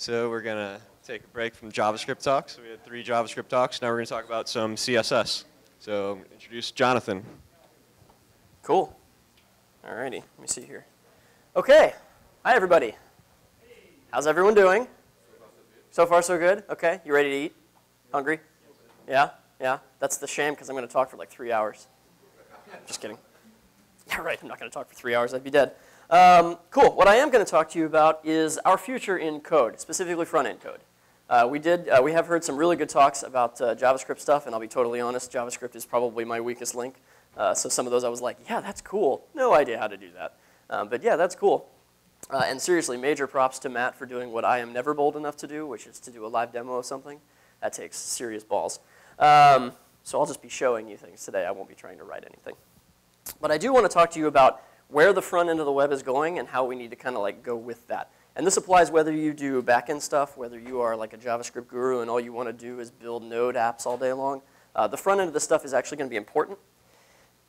So we're going to take a break from JavaScript talks. So we had 3 JavaScript talks. Now we're going to talk about some CSS. So introduce Jonathan. Cool. Alrighty, let me see here. Okay, hi everybody. How's everyone doing? So far so good? Okay, you ready to eat? Hungry? Yeah? Yeah? That's the shame because I'm going to talk for like 3 hours. Just kidding. Yeah, right, I'm not going to talk for 3 hours, I'd be dead. Cool, what I am going to talk to you about is our future in code, specifically front-end code. We have heard some really good talks about JavaScript stuff, and I'll be totally honest, JavaScript is probably my weakest link. So some of those I was like, yeah, that's cool. No idea how to do that. But yeah, that's cool. And seriously, major props to Matt for doing what I am never bold enough to do, which is to do a live demo of something. That takes serious balls. So I'll just be showing you things today. I won't be trying to write anything. But I do want to talk to you about where the front end of the web is going and how we need to kind of like go with that. And this applies whether you do back-end stuff, whether you are like a JavaScript guru and all you want to do is build Node apps all day long. The front end of this stuff is actually going to be important.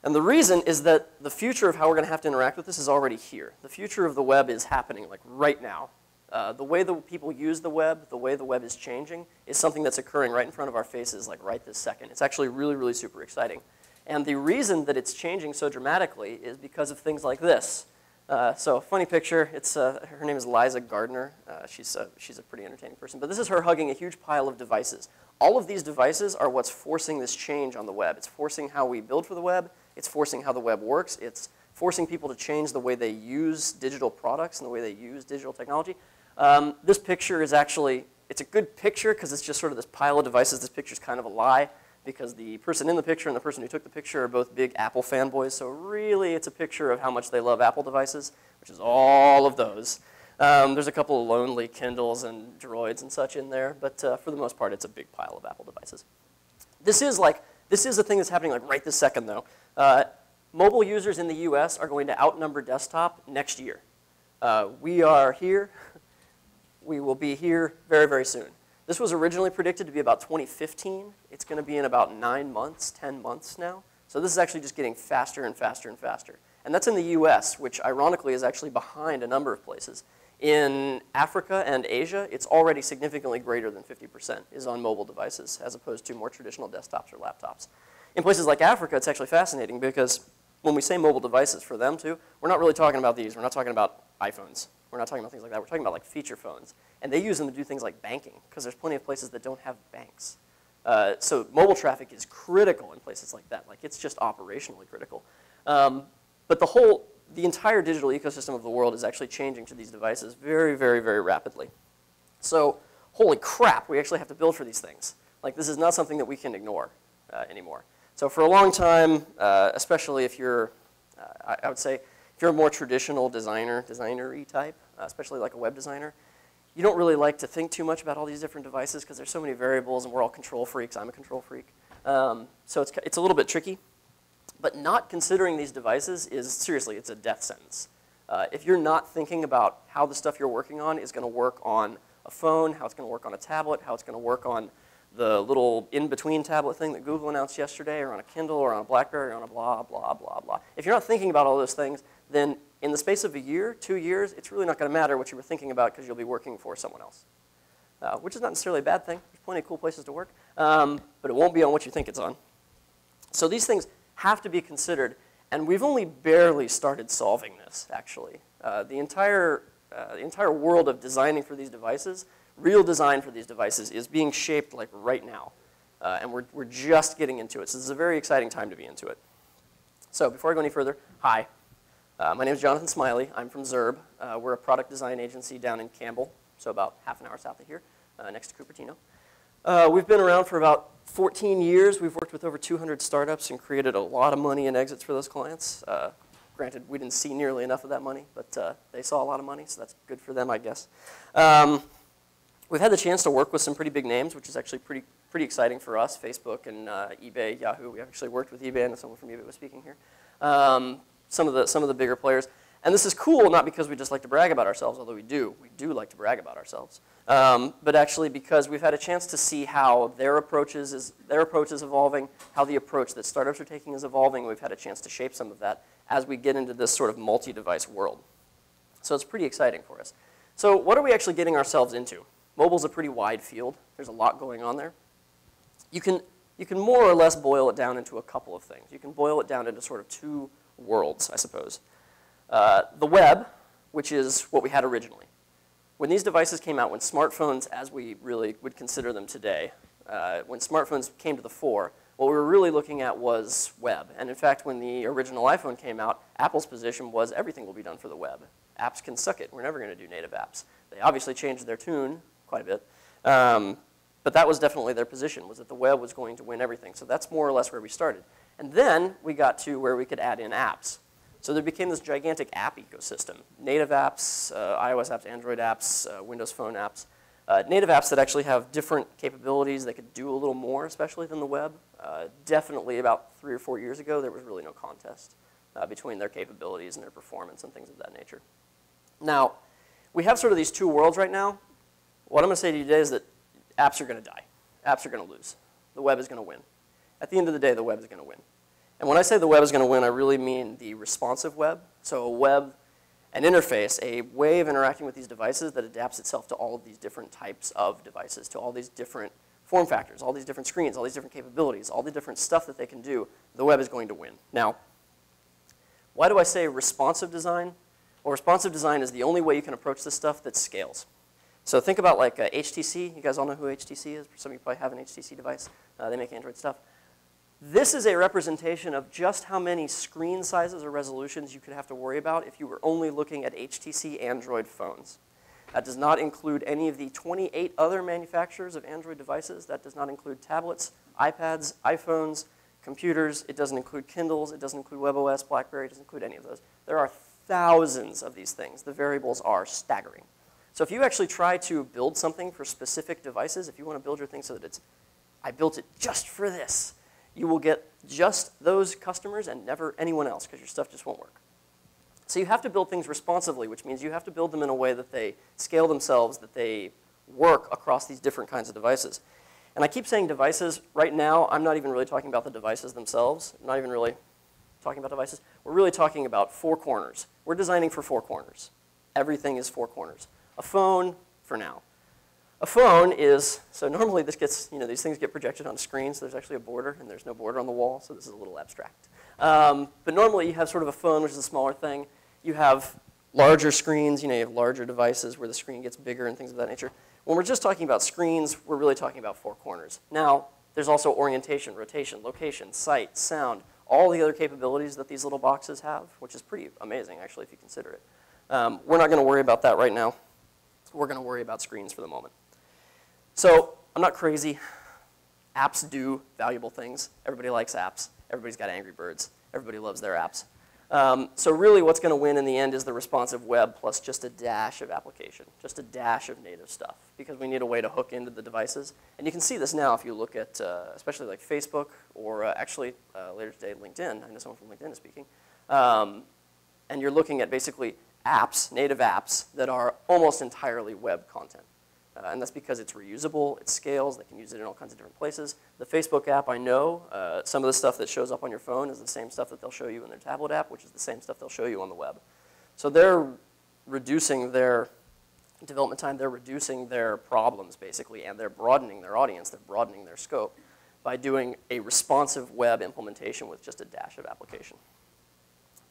And the reason is that the future of how we're going to have to interact with this is already here. The future of the web is happening like right now. The way that people use the web, the way the web is changing, is something that's occurring right in front of our faces like right this second. It's actually really, really super exciting. And the reason that it's changing so dramatically is because of things like this. So funny picture, it's, her name is Liza Gardner. She's a pretty entertaining person. But this is her hugging a huge pile of devices. All of these devices are what's forcing this change on the web. It's forcing how we build for the web. It's forcing how the web works. It's forcing people to change the way they use digital products and the way they use digital technology. This picture is actually, it's a good picture because it's just sort of this pile of devices. This picture's kind of a lie, because the person in the picture and the person who took the picture are both big Apple fanboys. So really, it's a picture of how much they love Apple devices, which is all of those. There's a couple of lonely Kindles and Droids and such in there, but for the most part, it's a big pile of Apple devices. This is a thing that's happening like right this second, though. Mobile users in the US are going to outnumber desktop next year. We are here. We will be here very, very soon. This was originally predicted to be about 2015. It's going to be in about 9 months, 10 months now. So this is actually just getting faster and faster and faster. And that's in the US, which ironically is actually behind a number of places. In Africa and Asia, it's already significantly greater than 50% is on mobile devices, as opposed to more traditional desktops or laptops. In places like Africa, it's actually fascinating because when we say mobile devices for them too, we're not really talking about these. We're not talking about iPhones. We're not talking about things like that. We're talking about like feature phones. And they use them to do things like banking, because there's plenty of places that don't have banks. So mobile traffic is critical in places like that. Like it's just operationally critical. But the entire digital ecosystem of the world is actually changing to these devices very, very, very rapidly. So holy crap, we actually have to build for these things. Like this is not something that we can ignore anymore. So for a long time, especially if you're, I would say, if you're a more traditional designer-y type, especially like a web designer, you don't really like to think too much about all these different devices because there's so many variables and we're all control freaks. I'm a control freak. So it's a little bit tricky. But not considering these devices is, seriously, it's a death sentence. If you're not thinking about how the stuff you're working on is going to work on a phone, how it's going to work on a tablet, how it's going to work on the little in-between tablet thing that Google announced yesterday, or on a Kindle, or on a BlackBerry, or on a blah, blah, blah, blah. If you're not thinking about all those things, then in the space of a year, 2 years, it's really not going to matter what you were thinking about because you'll be working for someone else, which is not necessarily a bad thing. There's plenty of cool places to work, but it won't be on what you think it's on. So these things have to be considered, and we've only barely started solving this, actually. The entire world of designing for these devices, real design for these devices, is being shaped like right now, and we're just getting into it. So this is a very exciting time to be into it. So before I go any further, hi. My name is Jonathan Smiley. I'm from Zurb. We're a product design agency down in Campbell, so about half an hour south of here, next to Cupertino. We've been around for about 14 years. We've worked with over 200 startups and created a lot of money and exits for those clients. Granted, we didn't see nearly enough of that money, but they saw a lot of money, so that's good for them, I guess. We've had the chance to work with some pretty big names, which is actually pretty exciting for us. Facebook and eBay, Yahoo. We actually worked with eBay, and someone from eBay was speaking here. Some of the bigger players. And this is cool, not because we just like to brag about ourselves, although we do like to brag about ourselves, but actually because we've had a chance to see how their approach is evolving, how the approach that startups are taking is evolving. We've had a chance to shape some of that as we get into this sort of multi-device world. So it's pretty exciting for us. So what are we actually getting ourselves into? Mobile's a pretty wide field. There's a lot going on there. You can more or less boil it down into a couple of things. You can boil it down into sort of two worlds, I suppose. The web, which is what we had originally. When these devices came out, when smartphones, as we really would consider them today, when smartphones came to the fore, what we were really looking at was web. And in fact, when the original iPhone came out, Apple's position was everything will be done for the web. Apps can suck it. We're never going to do native apps. They obviously changed their tune quite a bit. But that was definitely their position, was that the web was going to win everything. So that's more or less where we started. And then we got to where we could add in apps. So there became this gigantic app ecosystem. Native apps, iOS apps, Android apps, Windows Phone apps. Native apps that actually have different capabilities. They could do a little more, especially than the web. Definitely about 3 or 4 years ago, there was really no contest between their capabilities and their performance and things of that nature. Now, we have sort of these two worlds right now. What I'm going to say to you today is that apps are going to die. Apps are going to lose. The web is going to win. At the end of the day, the web is going to win. And when I say the web is going to win, I really mean the responsive web. So a web, an interface, a way of interacting with these devices that adapts itself to all of these different types of devices, to all these different form factors, all these different screens, all these different capabilities, all the different stuff that they can do. The web is going to win. Now, why do I say responsive design? Well, responsive design is the only way you can approach this stuff that scales. So think about like HTC. You guys all know who HTC is? Some of you probably have an HTC device. They make Android stuff. This is a representation of just how many screen sizes or resolutions you could have to worry about if you were only looking at HTC Android phones. That does not include any of the 28 other manufacturers of Android devices. That does not include tablets, iPads, iPhones, computers. It doesn't include Kindles. It doesn't include WebOS, BlackBerry. It doesn't include any of those. There are thousands of these things. The variables are staggering. So if you actually try to build something for specific devices, if you want to build your thing so that it's, I built it just for this, you will get just those customers and never anyone else because your stuff just won't work. So you have to build things responsively, which means you have to build them in a way that they scale themselves, that they work across these different kinds of devices. And I keep saying devices. Right now, I'm not even really talking about the devices themselves. I'm not even really talking about devices. We're really talking about four corners. We're designing for four corners. Everything is four corners. A phone, for now. A phone is, so normally this gets, these things get projected on a screen, so there's actually a border, and there's no border on the wall, so this is a little abstract. But normally you have sort of a phone, which is a smaller thing. You have larger screens, you have larger devices where the screen gets bigger and things of that nature. When we're just talking about screens, we're really talking about four corners. Now, there's also orientation, rotation, location, sight, sound, all the other capabilities that these little boxes have, which is pretty amazing, actually, if you consider it. We're not going to worry about that right now. We're going to worry about screens for the moment. So I'm not crazy. Apps do valuable things. Everybody likes apps. Everybody's got Angry Birds. Everybody loves their apps. So really what's going to win in the end is the responsive web plus just a dash of application, just a dash of native stuff, because we need a way to hook into the devices. And you can see this now if you look at especially like Facebook or actually later today LinkedIn. I know someone from LinkedIn is speaking. And you're looking at basically apps, native apps, that are almost entirely web content. And that's because it's reusable, it scales, they can use it in all kinds of different places. The Facebook app, I know, some of the stuff that shows up on your phone is the same stuff that they'll show you in their tablet app, which is the same stuff they'll show you on the web. So they're reducing their development time, they're reducing their problems, basically, and they're broadening their audience, they're broadening their scope by doing a responsive web implementation with just a dash of application.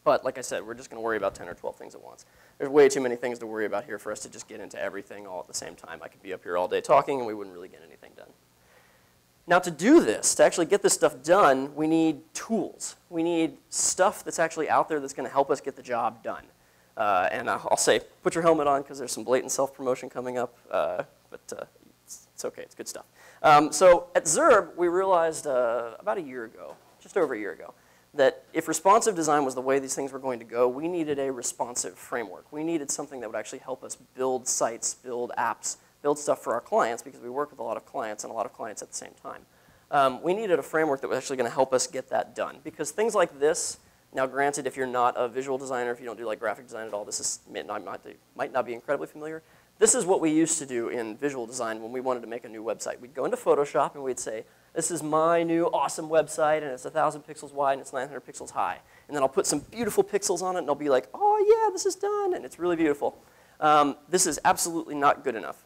But like I said, we're just going to worry about 10 or 12 things at once. There's way too many things to worry about here for us to just get into everything all at the same time. I could be up here all day talking, and we wouldn't really get anything done. Now to do this, to actually get this stuff done, we need tools. We need stuff that's actually out there that's going to help us get the job done. And I'll say, put your helmet on, because there's some blatant self-promotion coming up. But it's OK. It's good stuff. So at Zurb, we realized about a year ago, just over a year ago, that if responsive design was the way these things were going to go, we needed a responsive framework. We needed something that would actually help us build sites, build apps, build stuff for our clients, because we work with a lot of clients and a lot of clients at the same time. We needed a framework that was actually going to help us get that done. Because things like this, now granted, if you're not a visual designer, if you don't do like graphic design at all, this might not be incredibly familiar. This is what we used to do in visual design when we wanted to make a new website. We'd go into Photoshop and we'd say, this is my new awesome website, and it's 1,000 pixels wide, and it's 900 pixels high. And then I'll put some beautiful pixels on it, and I'll be like, oh, yeah, this is done, and it's really beautiful. This is absolutely not good enough.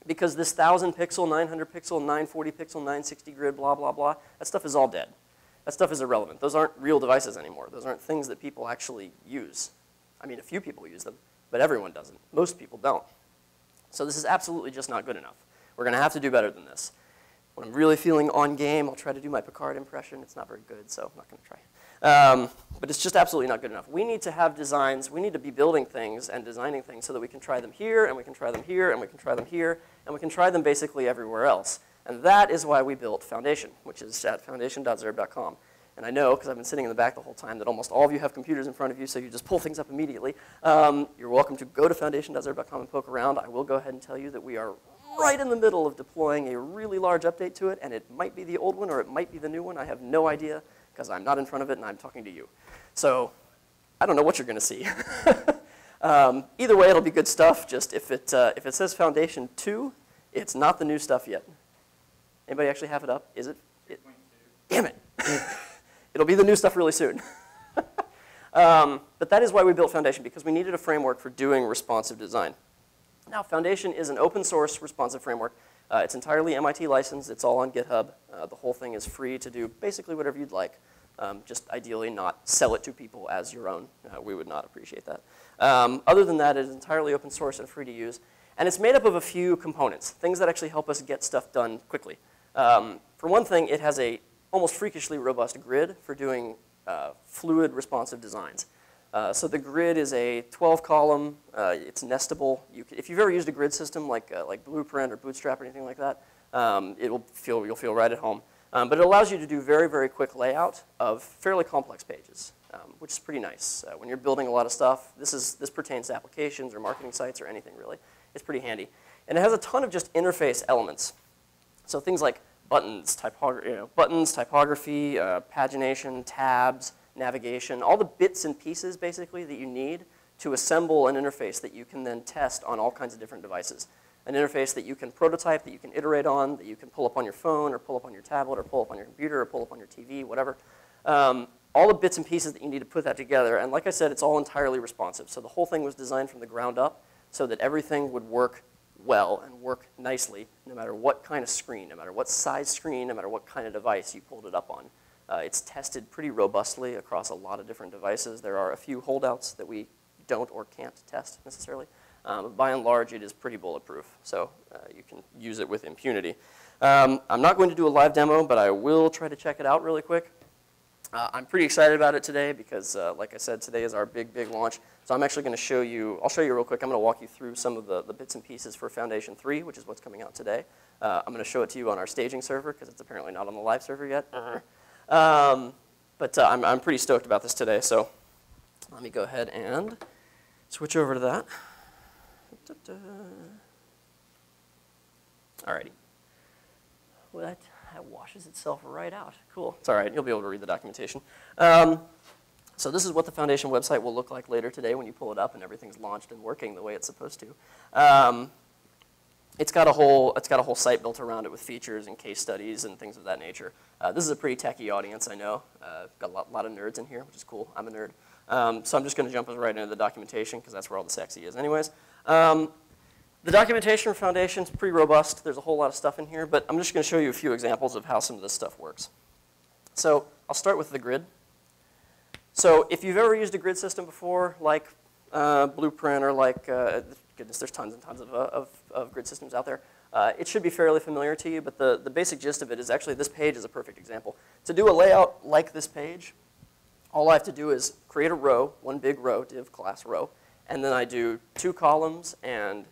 because this 1,000 pixel, 900 pixel, 940 pixel, 960 grid, blah, blah, blah, that stuff is all dead. That stuff is irrelevant. Those aren't real devices anymore. Those aren't things that people actually use. I mean, a few people use them, but everyone doesn't. Most people don't. So this is absolutely just not good enough. We're going to have to do better than this. When I'm really feeling on game, I'll try to do my Picard impression. It's not very good, so I'm not going to try. But it's just absolutely not good enough. We need to have designs. We need to be building things and designing things so that we can try them here, and we can try them here, and we can try them here, and we can try them basically everywhere else. And that is why we built Foundation, which is at foundation.zerb.com. And I know, because I've been sitting in the back the whole time, that almost all of you have computers in front of you, so you just pull things up immediately. You're welcome to go to foundation.zerb.com and poke around. I will go ahead and tell you that we are right in the middle of deploying a really large update to it, and it might be the old one or it might be the new one. I have no idea, because I'm not in front of it and I'm talking to you. So I don't know what you're going to see. Either way, it'll be good stuff. Just if it says Foundation 2, it's not the new stuff yet. Anybody actually have it up? Is it? Damn it. It'll be the new stuff really soon. But that is why we built Foundation, because we needed a framework for doing responsive design. Now, Foundation is an open source responsive framework. It's entirely MIT licensed. It's all on GitHub. The whole thing is free to do basically whatever you'd like. Just ideally not sell it to people as your own. We would not appreciate that. Other than that, it is entirely open source and free to use. And it's made up of a few components, things that actually help us get stuff done quickly. For one thing, it has a almost freakishly robust grid for doing fluid responsive designs. So the grid is a 12-column. It's nestable. If you've ever used a grid system like Blueprint or Bootstrap or anything like that, you'll feel right at home. But it allows you to do very, very quick layout of fairly complex pages, which is pretty nice. When you're building a lot of stuff, this pertains to applications or marketing sites or anything really. It's pretty handy. And it has a ton of just interface elements. So things like buttons, typography, pagination, tabs, navigation, all the bits and pieces basically that you need to assemble an interface that you can then test on all kinds of different devices. An interface that you can prototype, that you can iterate on, that you can pull up on your phone or pull up on your tablet or pull up on your computer or pull up on your TV, whatever. All the bits and pieces that you need to put that together. And like I said, it's all entirely responsive. So the whole thing was designed from the ground up so that everything would work well and work nicely no matter what kind of screen, no matter what size screen, no matter what kind of device you pulled it up on. It's tested pretty robustly across a lot of different devices. There are a few holdouts that we don't or can't test necessarily. But by and large, it is pretty bulletproof, so you can use it with impunity. I'm not going to do a live demo, but I will try to check it out really quick. I'm pretty excited about it today because, like I said, today is our big, big launch. So I'm actually going to show you, I'll show you real quick. I'm going to walk you through some of the bits and pieces for Foundation 3, which is what's coming out today. I'm going to show it to you on our staging server because it's apparently not on the live server yet. But I'm pretty stoked about this today, so let me go ahead and switch over to that. Alrighty. Well, that washes itself right out. Cool. It's all right. You'll be able to read the documentation. So this is what the Foundation website will look like later today when you pull it up and everything's launched and working the way it's supposed to. It's got a whole site built around it with features and case studies and things of that nature. This is a pretty techie audience, I know. Got a lot of nerds in here, which is cool. I'm a nerd. So I'm just going to jump right into the documentation because that's where all the sexy is anyways. The documentation for Foundation is pretty robust. There's a whole lot of stuff in here, but I'm just going to show you a few examples of how some of this stuff works. So I'll start with the grid. So if you've ever used a grid system before, like Blueprint or like, goodness, there's tons and tons of grid systems out there. It should be fairly familiar to you, but the basic gist of it is actually this page is a perfect example. To do a layout like this page, all I have to do is create a row, one big row, div class row, and then I do 2 columns and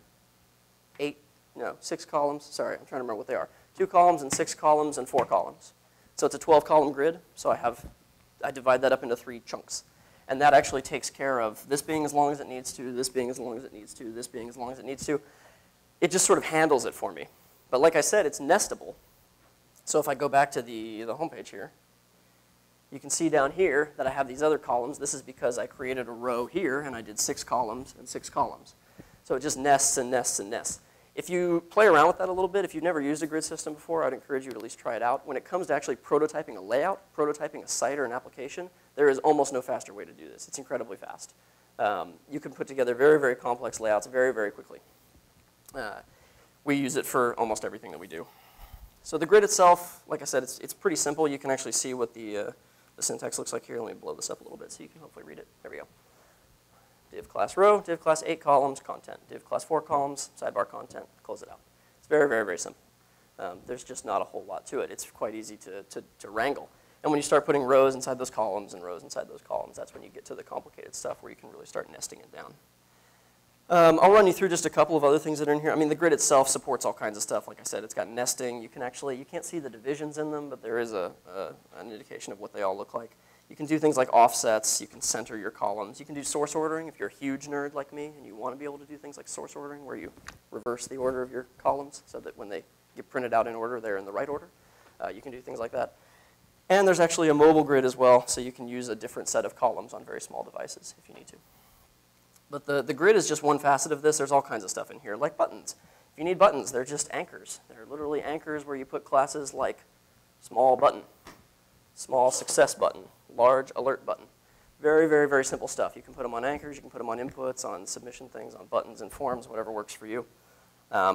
6 columns. Sorry, I'm trying to remember what they are. 2 columns and 6 columns and 4 columns. So it's a 12-column grid, so I divide that up into 3 chunks. And that actually takes care of this being as long as it needs to, this being as long as it needs to, this being as long as it needs to. It just sort of handles it for me. But like I said, it's nestable. So if I go back to the home page here, you can see down here that I have these other columns. This is because I created a row here, and I did 6 columns and 6 columns. So it just nests and nests and nests. If you play around with that a little bit, if you've never used a grid system before, I'd encourage you to at least try it out. When it comes to actually prototyping a layout, prototyping a site or an application, there is almost no faster way to do this. It's incredibly fast. You can put together very, very complex layouts very, very quickly. we use it for almost everything that we do. So the grid itself, like I said, it's pretty simple. You can actually see what the syntax looks like here. Let me blow this up a little bit so you can hopefully read it. There we go. Div class row, div class 8 columns, content. Div class 4 columns, sidebar content, close it out. It's very, very, very simple. There's just not a whole lot to it. It's quite easy to wrangle. And when you start putting rows inside those columns and rows inside those columns, that's when you get to the complicated stuff where you can really start nesting it down. I'll run you through just a couple of other things that are in here. I mean, the grid itself supports all kinds of stuff. Like I said, it's got nesting. You can't see the divisions in them, but there is an indication of what they all look like. You can do things like offsets. You can center your columns. You can do source ordering if you're a huge nerd like me and you want to be able to do things like source ordering where you reverse the order of your columns so that when they get printed out in order, they're in the right order. You can do things like that. And there's actually a mobile grid as well, so you can use a different set of columns on very small devices if you need to. But the grid is just one facet of this. There's all kinds of stuff in here, like buttons. If you need buttons, they're just anchors. They're literally anchors where you put classes like small button, small success button, large alert button. Very, very, very simple stuff. You can put them on anchors. You can put them on inputs, on submission things, on buttons and forms, whatever works for you.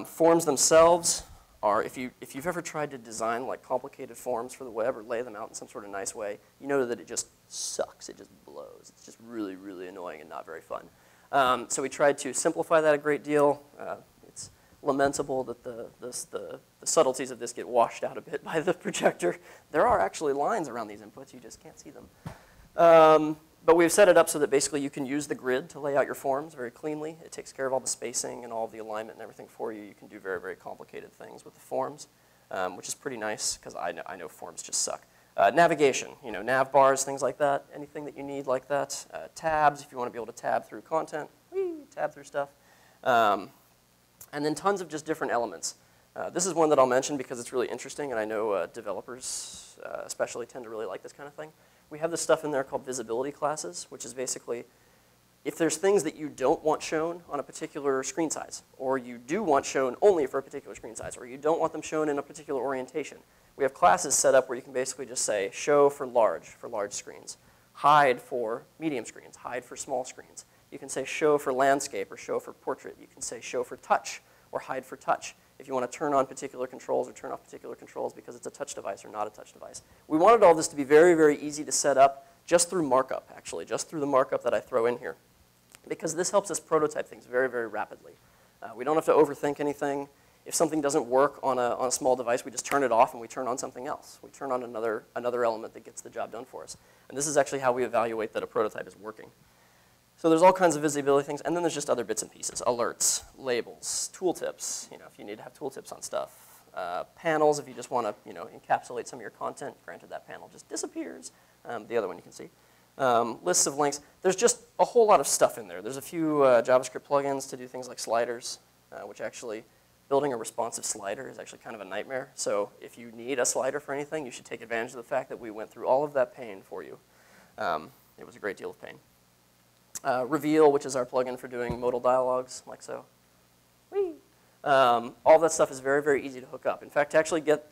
Forms themselves are, if you've ever tried to design like complicated forms for the web or lay them out in some sort of nice way, you know that it just sucks. It just blows. It's just really, really annoying and not very fun. So we tried to simplify that a great deal. It's lamentable that the subtleties of this get washed out a bit by the projector. There are actually lines around these inputs. You just can't see them. But we've set it up so that basically you can use the grid to lay out your forms very cleanly. It takes care of all the spacing and all of the alignment and everything for you. You can do very, very complicated things with the forms, which is pretty nice because I know forms just suck. Navigation, nav bars, things like that, anything that you need like that. Tabs, if you want to be able to tab through content, tab through stuff. And then tons of just different elements. This is one that I'll mention because it's really interesting, and I know developers especially tend to really like this kind of thing. We have this stuff in there called visibility classes, which is basically if there's things that you don't want shown on a particular screen size, or you do want shown only for a particular screen size, or you don't want them shown in a particular orientation, we have classes set up where you can basically just say show for large screens, hide for medium screens, hide for small screens. You can say show for landscape or show for portrait. You can say show for touch or hide for touch if you want to turn on particular controls or turn off particular controls because it's a touch device or not a touch device. We wanted all this to be very, very easy to set up just through markup, actually, just through the markup that I throw in here, because this helps us prototype things very, very rapidly. We don't have to overthink anything. If something doesn't work on a small device, we just turn it off and we turn on something else. We turn on another element that gets the job done for us. And this is actually how we evaluate that a prototype is working. So there's all kinds of visibility things, and then there's just other bits and pieces, alerts, labels, tooltips, if you need to have tooltips on stuff, panels if you just want to, encapsulate some of your content. Granted, that panel just disappears. The other one you can see. Lists of links. There's just a whole lot of stuff in there. There's a few JavaScript plugins to do things like sliders, which actually, building a responsive slider is actually kind of a nightmare. So if you need a slider for anything, you should take advantage of the fact that we went through all of that pain for you. It was a great deal of pain. Reveal, which is our plugin for doing modal dialogues, like so. Whee! All that stuff is very, very easy to hook up. In fact, to actually get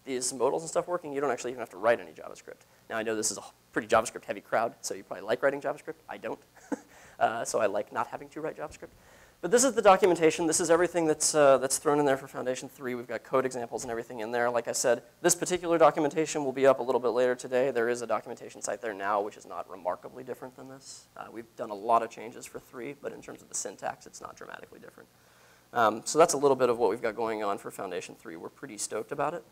these modals and stuff working, you don't actually even have to write any JavaScript. Now, I know this is a pretty JavaScript-heavy crowd, so you probably like writing JavaScript. I don't. So I like not having to write JavaScript. But this is the documentation. This is everything that's thrown in there for Foundation 3. We've got code examples and everything in there. Like I said, this particular documentation will be up a little bit later today. There is a documentation site there now, which is not remarkably different than this. We've done a lot of changes for 3, but in terms of the syntax, it's not dramatically different. So that's a little bit of what we've got going on for Foundation 3. We're pretty stoked about it.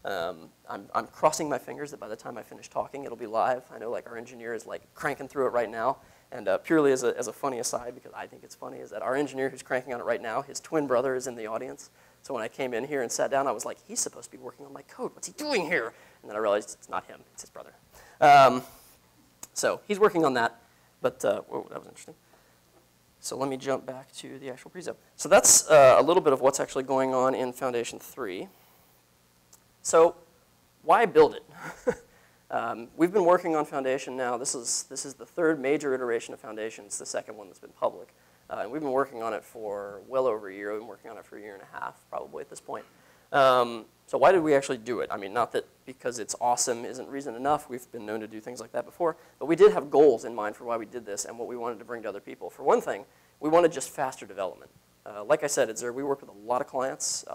I'm crossing my fingers that by the time I finish talking, it'll be live. I know like our engineer is like cranking through it right now. And purely as a funny aside, because I think it's funny, is that our engineer who's cranking on it right now, his twin brother is in the audience. So when I came in here and sat down, I was like, he's supposed to be working on my code. What's he doing here? And then I realized it's not him, it's his brother. So he's working on that, but whoa, that was interesting. So let me jump back to the actual prezo. So that's a little bit of what's actually going on in Foundation 3. So why build it? We've been working on Foundation now. This is the 3rd major iteration of Foundation. It's the 2nd one that's been public. And we've been working on it for well over a year. We've been working on it for a year and a half, probably at this point. So why did we actually do it? I mean, not that because it's awesome isn't reason enough. We've been known to do things like that before. But we did have goals in mind for why we did this and what we wanted to bring to other people. For one thing, we wanted just faster development. Like I said, at Zurb, we work with a lot of clients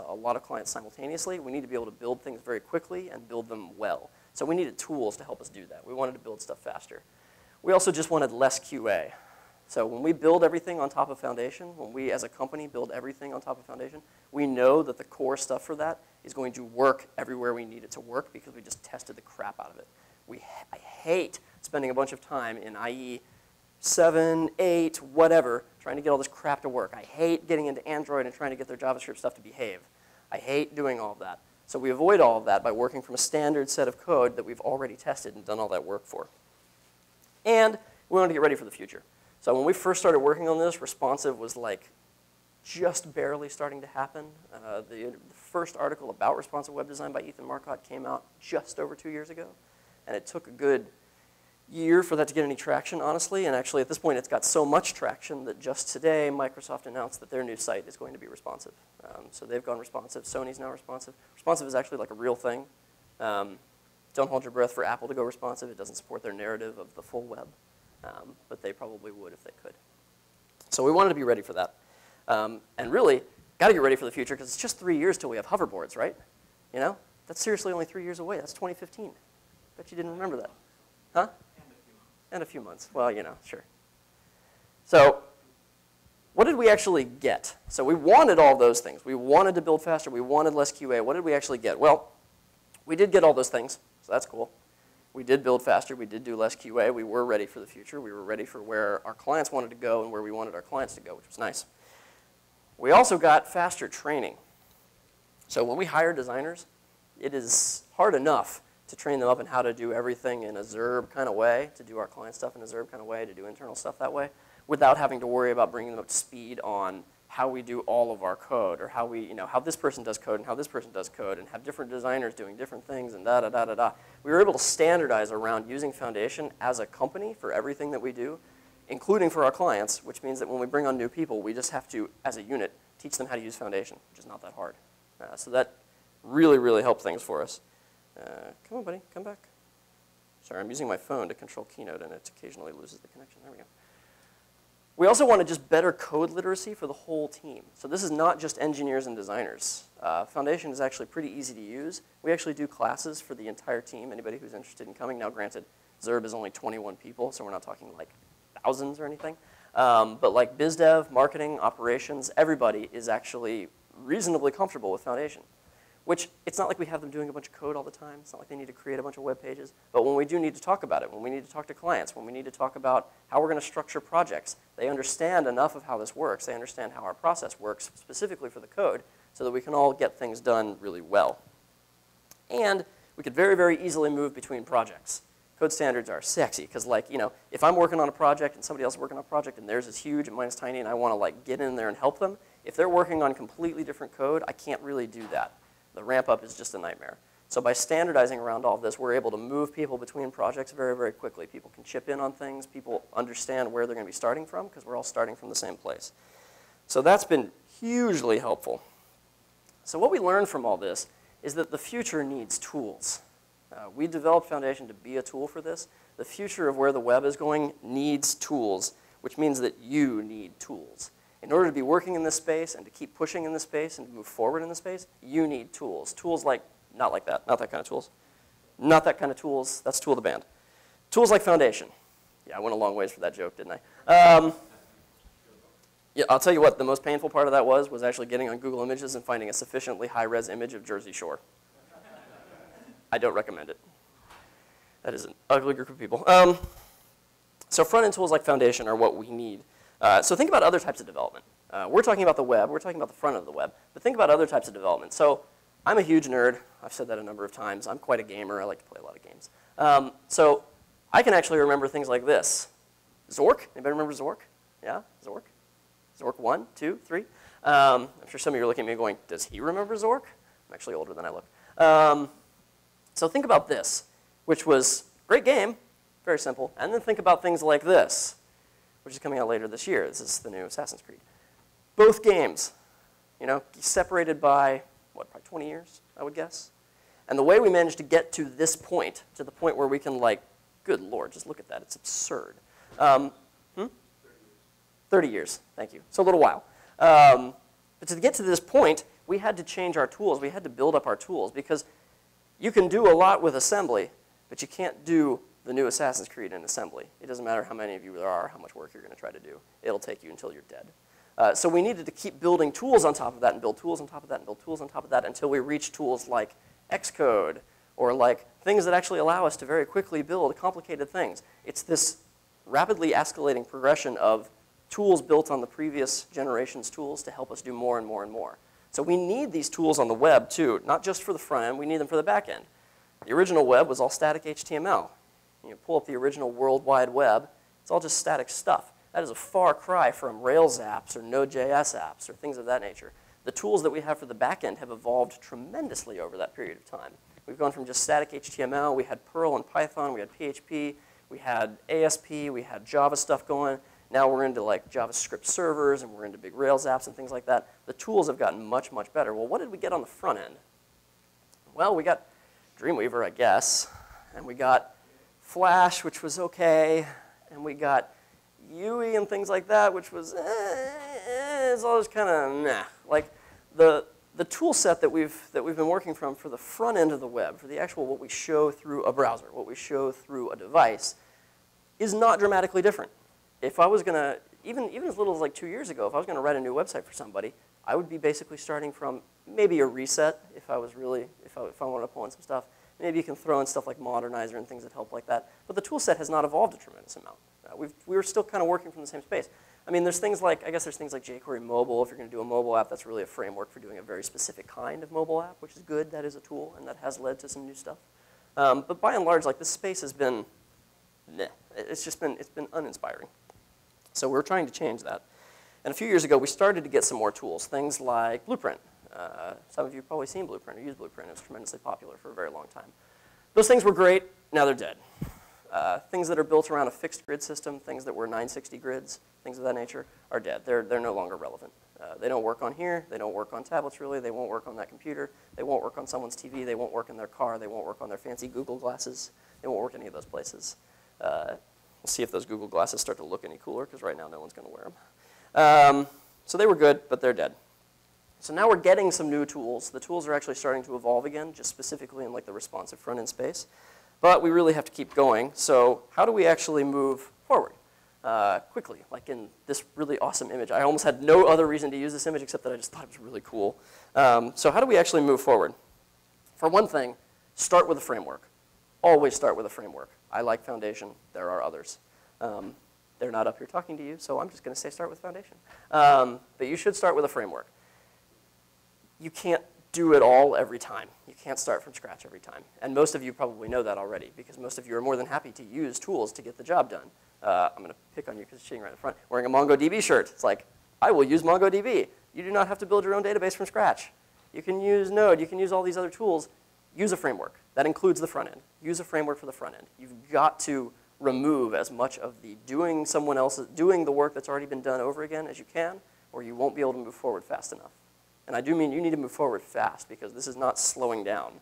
simultaneously. We need to be able to build things very quickly and build them well. So we needed tools to help us do that. We wanted to build stuff faster. We also just wanted less QA. So when we build everything on top of Foundation, when we as a company build everything on top of Foundation, we know that the core stuff for that is going to work everywhere we need it to work because we just tested the crap out of it. I hate spending a bunch of time in IE 7, 8, whatever, trying to get all this crap to work. I hate getting into Android and trying to get their JavaScript stuff to behave. I hate doing all of that. So we avoid all of that by working from a standard set of code that we've already tested and done all that work for. And we wanted to get ready for the future. So when we first started working on this, responsive was like just barely starting to happen. The first article about responsive web design by Ethan Marcotte came out just over 2 years ago. And it took a good year for that to get any traction, honestly. And actually, at this point, it's got so much traction that just today, Microsoft announced that their new site is going to be responsive. So they've gone responsive. Sony's now responsive. Responsive is actually like a real thing. Don't hold your breath for Apple to go responsive. It doesn't support their narrative of the full web. But they probably would if they could. So we wanted to be ready for that. And really, got to get ready for the future because it's just 3 years till we have hoverboards, right? You know? That's seriously only 3 years away. That's 2015. Bet you didn't remember that. Huh? And a few months. Well, you know, sure. So what did we actually get? So we wanted all those things. We wanted to build faster. We wanted less QA. What did we actually get? Well, we did get all those things, so that's cool. We did build faster. We did do less QA. We were ready for the future. We were ready for where our clients wanted to go and where we wanted our clients to go, which was nice. We also got faster training. So when we hire designers, it is hard enough to train them up in how to do everything in a Zerb kind of way, to do our client stuff in a Zerb kind of way, to do internal stuff that way, without having to worry about bringing them up to speed on how we do all of our code, or how we, you know, how this person does code and how this person does code, and have different designers doing different things, and da-da-da-da-da. We were able to standardize around using Foundation as a company for everything that we do, including for our clients, which means that when we bring on new people, we just have to, as a unit, teach them how to use Foundation, which is not that hard. So that really, really helped things for us. Come on, buddy, come back. Sorry, I'm using my phone to control Keynote, and it occasionally loses the connection. There we go. We also wanted just better code literacy for the whole team. So this is not just engineers and designers. Foundation is actually pretty easy to use. We actually do classes for the entire team, anybody who's interested in coming. Now, granted, Zerb is only 21 people, so we're not talking like thousands or anything. But like biz dev, marketing, operations, everybody is actually reasonably comfortable with Foundation. Which, it's not like we have them doing a bunch of code all the time. It's not like they need to create a bunch of web pages. But when we do need to talk about it, when we need to talk to clients, when we need to talk about how we're going to structure projects, they understand enough of how this works. They understand how our process works specifically for the code so that we can all get things done really well. And we could very, very easily move between projects. Code standards are sexy because, like, you know, if I'm working on a project and somebody else is working on a project and theirs is huge and mine is tiny and I want to like get in there and help them, if they're working on completely different code, I can't really do that. The ramp up is just a nightmare. So by standardizing around all of this, we're able to move people between projects very, very quickly. People can chip in on things. People understand where they're going to be starting from because we're all starting from the same place. So that's been hugely helpful. So what we learned from all this is that the future needs tools. We developed Foundation to be a tool for this. The future of where the web is going needs tools, which means that you need tools. In order to be working in this space and to keep pushing in this space and to move forward in this space, you need tools. Tools like, not like that, not that kind of tools. Not that kind of tools, that's tool of the band. Tools like Foundation. Yeah, I went a long ways for that joke, didn't I? Yeah, I'll tell you what, the most painful part of that was actually getting on Google Images and finding a sufficiently high-res image of Jersey Shore. I don't recommend it. That is an ugly group of people. So front-end tools like Foundation are what we need. So think about other types of development. We're talking about the web. We're talking about the front of the web. But think about other types of development. So I'm a huge nerd. I've said that a number of times. I'm quite a gamer. I like to play a lot of games. So I can actually remember things like this. Zork. Anybody remember Zork? Yeah? Zork? Zork 1, 2, 3? I'm sure some of you are looking at me going, does he remember Zork? I'm actually older than I look. So think about this, which was a great game, very simple. And then think about things like this, which is coming out later this year. This is the new Assassin's Creed. Both games, you know, separated by, what, probably 20 years, I would guess. And the way we managed to get to this point, to the point where we can, like, good Lord, just look at that. It's absurd. 30 years, thank you. So a little while. But to get to this point, we had to change our tools. We had to build up our tools because you can do a lot with assembly, but you can't do the new Assassin's Creed in assembly. It doesn't matter how many of you there are, how much work you're going to try to do. It'll take you until you're dead. So we needed to keep building tools on top of that and build tools on top of that and build tools on top of that until we reached tools like Xcode or like things that actually allow us to very quickly build complicated things. It's this rapidly escalating progression of tools built on the previous generation's tools to help us do more and more and more. So we need these tools on the web too, not just for the front end, we need them for the back end. The original web was all static HTML. You pull up the original World Wide Web, it's all just static stuff. That is a far cry from Rails apps or Node.js apps or things of that nature. The tools that we have for the back end have evolved tremendously over that period of time. We've gone from just static HTML, we had Perl and Python, we had PHP, we had ASP, we had Java stuff going. Now we're into like JavaScript servers and we're into big Rails apps and things like that. The tools have gotten much, much better. Well, what did we get on the front end? Well, we got Dreamweaver, I guess, and we got Flash, which was okay, and we got UI and things like that, which was, it's all just kind of nah. Like the tool set that we've been working from for the front end of the web, for the actual what we show through a browser, what we show through a device, is not dramatically different. If I was going to, even as little as like 2 years ago, if I was going to write a new website for somebody, I would be basically starting from maybe a reset if I was really, if I wanted to pull in some stuff. Maybe you can throw in stuff like Modernizer and things that help like that. But the tool set has not evolved a tremendous amount. We were still kind of working from the same space. I mean, there's things like, I guess there's things like jQuery Mobile. If you're going to do a mobile app, that's really a framework for doing a very specific kind of mobile app, which is good. That is a tool, and that has led to some new stuff. But by and large, like this space has been, meh. It's been uninspiring. So we're trying to change that. And a few years ago, we started to get some more tools, things like Blueprint. Some of you have probably seen Blueprint or used Blueprint. It was tremendously popular for a very long time. Those things were great. Now they're dead. Things that are built around a fixed grid system, things that were 960 grids, things of that nature, are dead. They're no longer relevant. They don't work on here. They don't work on tablets, really. They won't work on that computer. They won't work on someone's TV. They won't work in their car. They won't work on their fancy Google glasses. They won't work any of those places. We'll see if those Google glasses start to look any cooler, because right now no one's going to wear them. So they were good, but they're dead. So now we're getting some new tools. The tools are actually starting to evolve again, just specifically in like the responsive front-end space. But we really have to keep going. So how do we actually move forward quickly, like in this really awesome image? I almost had no other reason to use this image except that I just thought it was really cool. So how do we actually move forward? For one thing, start with a framework. Always start with a framework. I like Foundation. There are others. They're not up here talking to you, so I'm just going to say start with Foundation. But you should start with a framework. You can't do it all every time. You can't start from scratch every time. And most of you probably know that already, because most of you are more than happy to use tools to get the job done. I'm going to pick on you because you're sitting right in front, wearing a MongoDB shirt. It's like, I will use MongoDB. You do not have to build your own database from scratch. You can use Node. You can use all these other tools. Use a framework. That includes the front end. Use a framework for the front end. You've got to remove as much of the doing the work that's already been done over again as you can, or you won't be able to move forward fast enough. And I do mean you need to move forward fast, because this is not slowing down.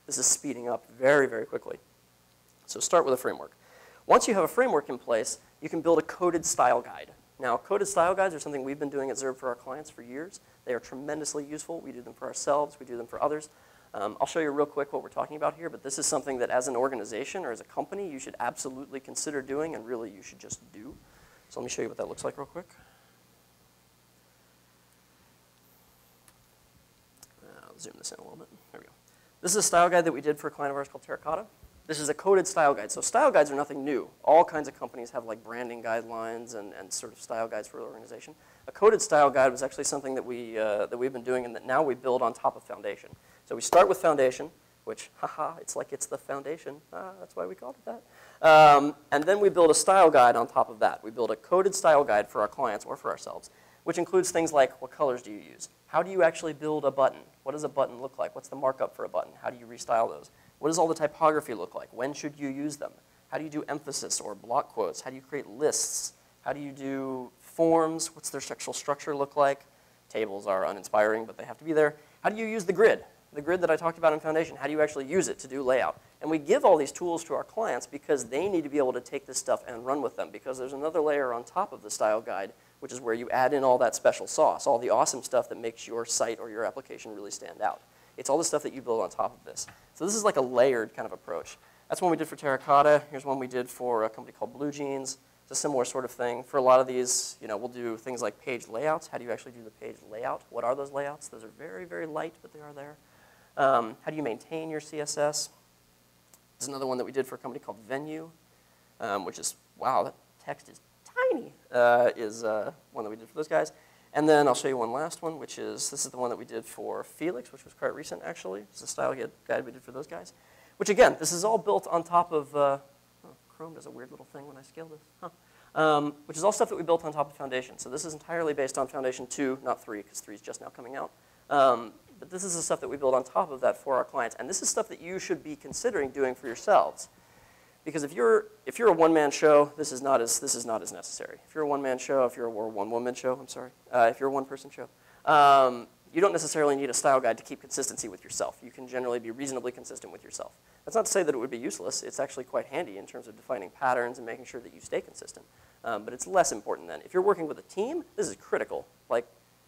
This is speeding up very, very quickly. So start with a framework. Once you have a framework in place, you can build a coded style guide. Now, coded style guides are something we've been doing at Zurb for our clients for years. They are tremendously useful. We do them for ourselves. We do them for others. I'll show you real quick what we're talking about here, but this is something that as an organization or as a company, you should absolutely consider doing, and really you should just do. So let me show you what that looks like real quick. I'll zoom this in a little bit. There we go. This is a style guide that we did for a client of ours called Terracotta. This is a coded style guide. So style guides are nothing new. All kinds of companies have like branding guidelines and sort of style guides for the organization. A coded style guide was actually something that we've been doing and that now we build on top of Foundation. So we start with Foundation, which, haha, it's like it's the foundation. That's why we called it that. And then we build a style guide on top of that. We build a coded style guide for our clients or for ourselves, which includes things like what colors do you use? How do you actually build a button? What does a button look like? What's the markup for a button? How do you restyle those? What does all the typography look like? When should you use them? How do you do emphasis or block quotes? How do you create lists? How do you do forms? What's their sexual structure look like? Tables are uninspiring, but they have to be there. How do you use the grid? The grid that I talked about in Foundation, how do you actually use it to do layout? And we give all these tools to our clients because they need to be able to take this stuff and run with them, because there's another layer on top of the style guide, which is where you add in all that special sauce, all the awesome stuff that makes your site or your application really stand out. It's all the stuff that you build on top of this. So this is like a layered kind of approach. That's one we did for Terracotta. Here's one we did for a company called Blue Jeans. It's a similar sort of thing. For a lot of these, we'll do things like page layouts. How do you actually do the page layout? What are those layouts? Those are very, very light, but they are there. How do you maintain your CSS? There's another one that we did for a company called Venue, which is, wow, that text is tiny, is one that we did for those guys. And then I'll show you one last one, which is, this is the one that we did for Felix, which was quite recent, actually. It's a style guide we did for those guys. Which, again, this is all built on top of, Chrome does a weird little thing when I scale this, which is all stuff that we built on top of Foundation. So this is entirely based on Foundation 2, not 3, because 3 is just now coming out. But this is the stuff that we build on top of that for our clients. And this is stuff that you should be considering doing for yourselves. Because if you're a one-man show, this is not as necessary. If you're a one-man show, if you're a one-woman show, I'm sorry, if you're a one-person show, you don't necessarily need a style guide to keep consistency with yourself. You can generally be reasonably consistent with yourself. That's not to say that it would be useless. It's actually quite handy in terms of defining patterns and making sure that you stay consistent. But it's less important then. If you're working with a team, this is critical. Like,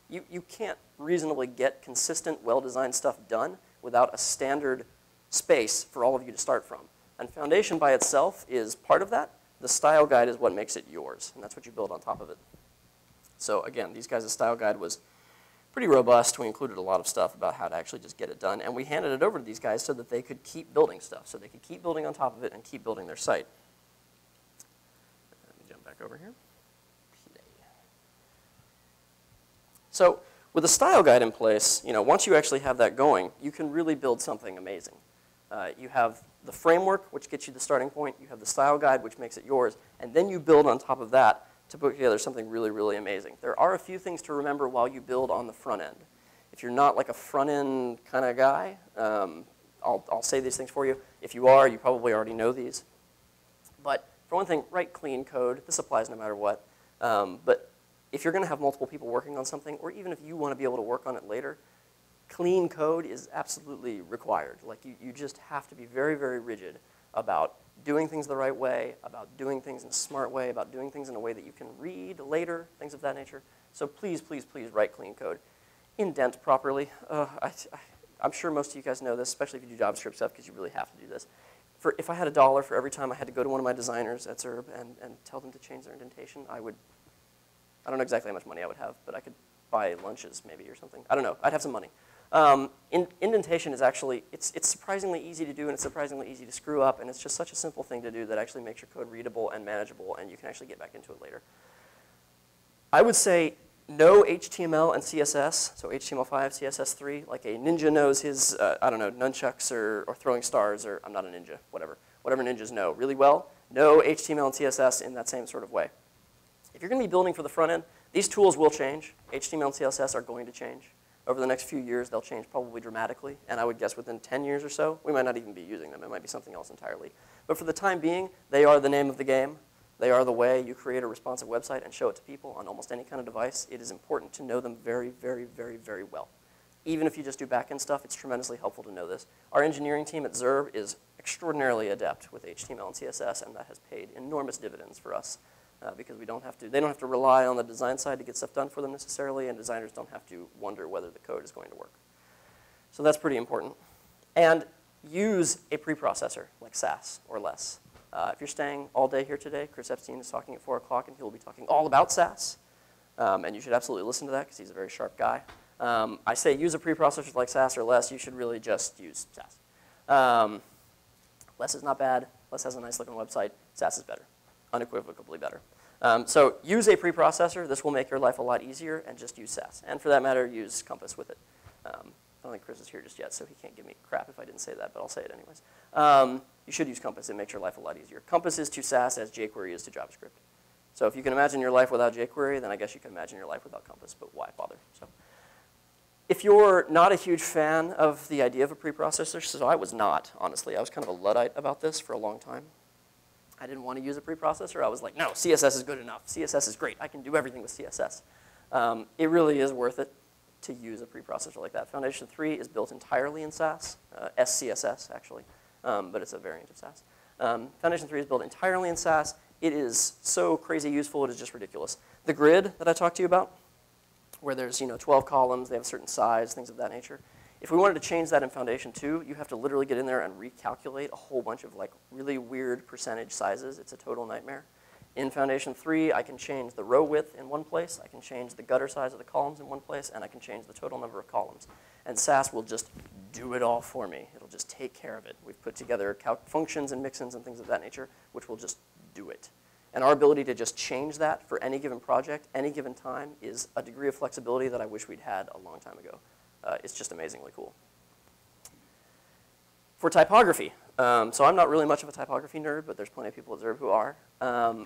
you can't reasonably get consistent, well-designed stuff done without a standard space for all of you to start from. And Foundation by itself is part of that. The style guide is what makes it yours, and that's what you build on top of it. So again, these guys' style guide was pretty robust. We included a lot of stuff about how to actually just get it done, and we handed it over to these guys so that they could keep building stuff, so they could keep building on top of it and keep building their site. Let me jump back over here. So with a style guide in place, once you actually have that going, you can really build something amazing. You have the framework, which gets you the starting point. You have the style guide, which makes it yours. And then you build on top of that to put together something really, really amazing. There are a few things to remember while you build on the front end. If you're not like a front-end kind of guy, I'll say these things for you. If you are, you probably already know these. But for one thing, write clean code. This applies no matter what. But if you're going to have multiple people working on something, or even if you want to be able to work on it later, clean code is absolutely required. Like you just have to be very, very rigid about doing things the right way, about doing things in a smart way, about doing things in a way that you can read later, things of that nature. So please, please, please write clean code. Indent properly. I'm sure most of you guys know this, especially if you do JavaScript stuff, because you really have to do this. If I had $1 for every time I had to go to one of my designers at Zurb and tell them to change their indentation, I don't know exactly how much money I would have, but I could buy lunches maybe or something. I don't know. I'd have some money. Indentation is actually, it's surprisingly easy to do, and it's surprisingly easy to screw up, and it's just such a simple thing to do that actually makes your code readable and manageable, and you can actually get back into it later. I would say no HTML and CSS, so HTML5, CSS3, like a ninja knows his, I don't know, nunchucks or throwing stars, or I'm not a ninja, whatever ninjas know really well. No HTML and CSS in that same sort of way. If you're going to be building for the front end, these tools will change. HTML and CSS are going to change. Over the next few years, they'll change probably dramatically, and I would guess within 10 years or so, we might not even be using them. It might be something else entirely. But for the time being, they are the name of the game. They are the way you create a responsive website and show it to people on almost any kind of device. It is important to know them very, very, very, very well. Even if you just do back-end stuff, it's tremendously helpful to know this. Our engineering team at Zurb is extraordinarily adept with HTML and CSS, and that has paid enormous dividends for us. Because they don't have to rely on the design side to get stuff done for them necessarily, and designers don't have to wonder whether the code is going to work. So that's pretty important. And use a preprocessor like Sass or less. If you're staying all day here today, Chris Epstein is talking at 4 o'clock, and he'll be talking all about Sass. And you should absolutely listen to that because he's a very sharp guy. I say use a preprocessor like Sass or less. You should really just use Sass. Less is not bad. Less has a nice looking website. Sass is better. Unequivocally better. So use a preprocessor. This will make your life a lot easier, and just use Sass. And for that matter, use Compass with it. I don't think Chris is here just yet, so he can't give me crap if I didn't say that, but I'll say it anyways. You should use Compass. It makes your life a lot easier. Compass is to Sass as jQuery is to JavaScript. So if you can imagine your life without jQuery, then I guess you can imagine your life without Compass, but why bother? So if you're not a huge fan of the idea of a preprocessor, so I was not, honestly. I was kind of a Luddite about this for a long time. I didn't want to use a preprocessor. I was like, no, CSS is good enough. CSS is great. I can do everything with CSS. It really is worth it to use a preprocessor like that. Foundation 3 is built entirely in Sass, SCSS actually, but it's a variant of Sass. Foundation 3 is built entirely in Sass. It is so crazy useful, it is just ridiculous. the grid that I talked to you about, where there's 12 columns, they have a certain size, things of that nature. If we wanted to change that in Foundation 2, you have to literally get in there and recalculate a whole bunch of like really weird percentage sizes. It's a total nightmare. In Foundation 3, I can change the row width in one place, I can change the gutter size of the columns in one place, and I can change the total number of columns. And SAS will just do it all for me. It'll just take care of it. We've put together functions and mixins and things of that nature, which will just do it. And our ability to just change that for any given project, any given time, is a degree of flexibility that I wish we'd had a long time ago. It's just amazingly cool. For typography, so I'm not really much of a typography nerd, but there's plenty of people at Zurb who are.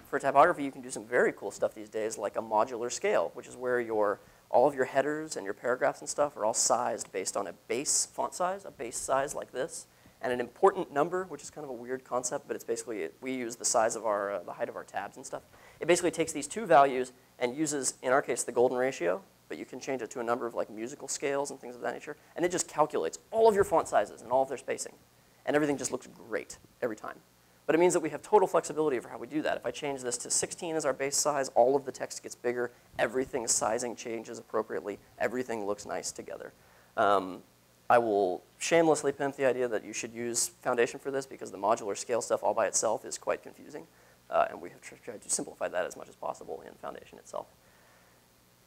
For typography, you can do some very cool stuff these days, like a modular scale, which is where all of your headers and your paragraphs and stuff are all sized based on a base font size, a base size like this, and an important number, which is kind of a weird concept, but it's basically, we use the size of our, the height of our tabs and stuff. It basically takes these two values and uses, in our case, the golden ratio, but you can change it to a number of like musical scales and things of that nature, and it just calculates all of your font sizes and all of their spacing, and everything just looks great every time. But it means that we have total flexibility for how we do that. If I change this to 16 as our base size, all of the text gets bigger, everything's sizing changes appropriately, everything looks nice together. I will shamelessly pimp the idea that you should use Foundation for this because the modular scale stuff all by itself is quite confusing, and we have tried to simplify that as much as possible in Foundation itself.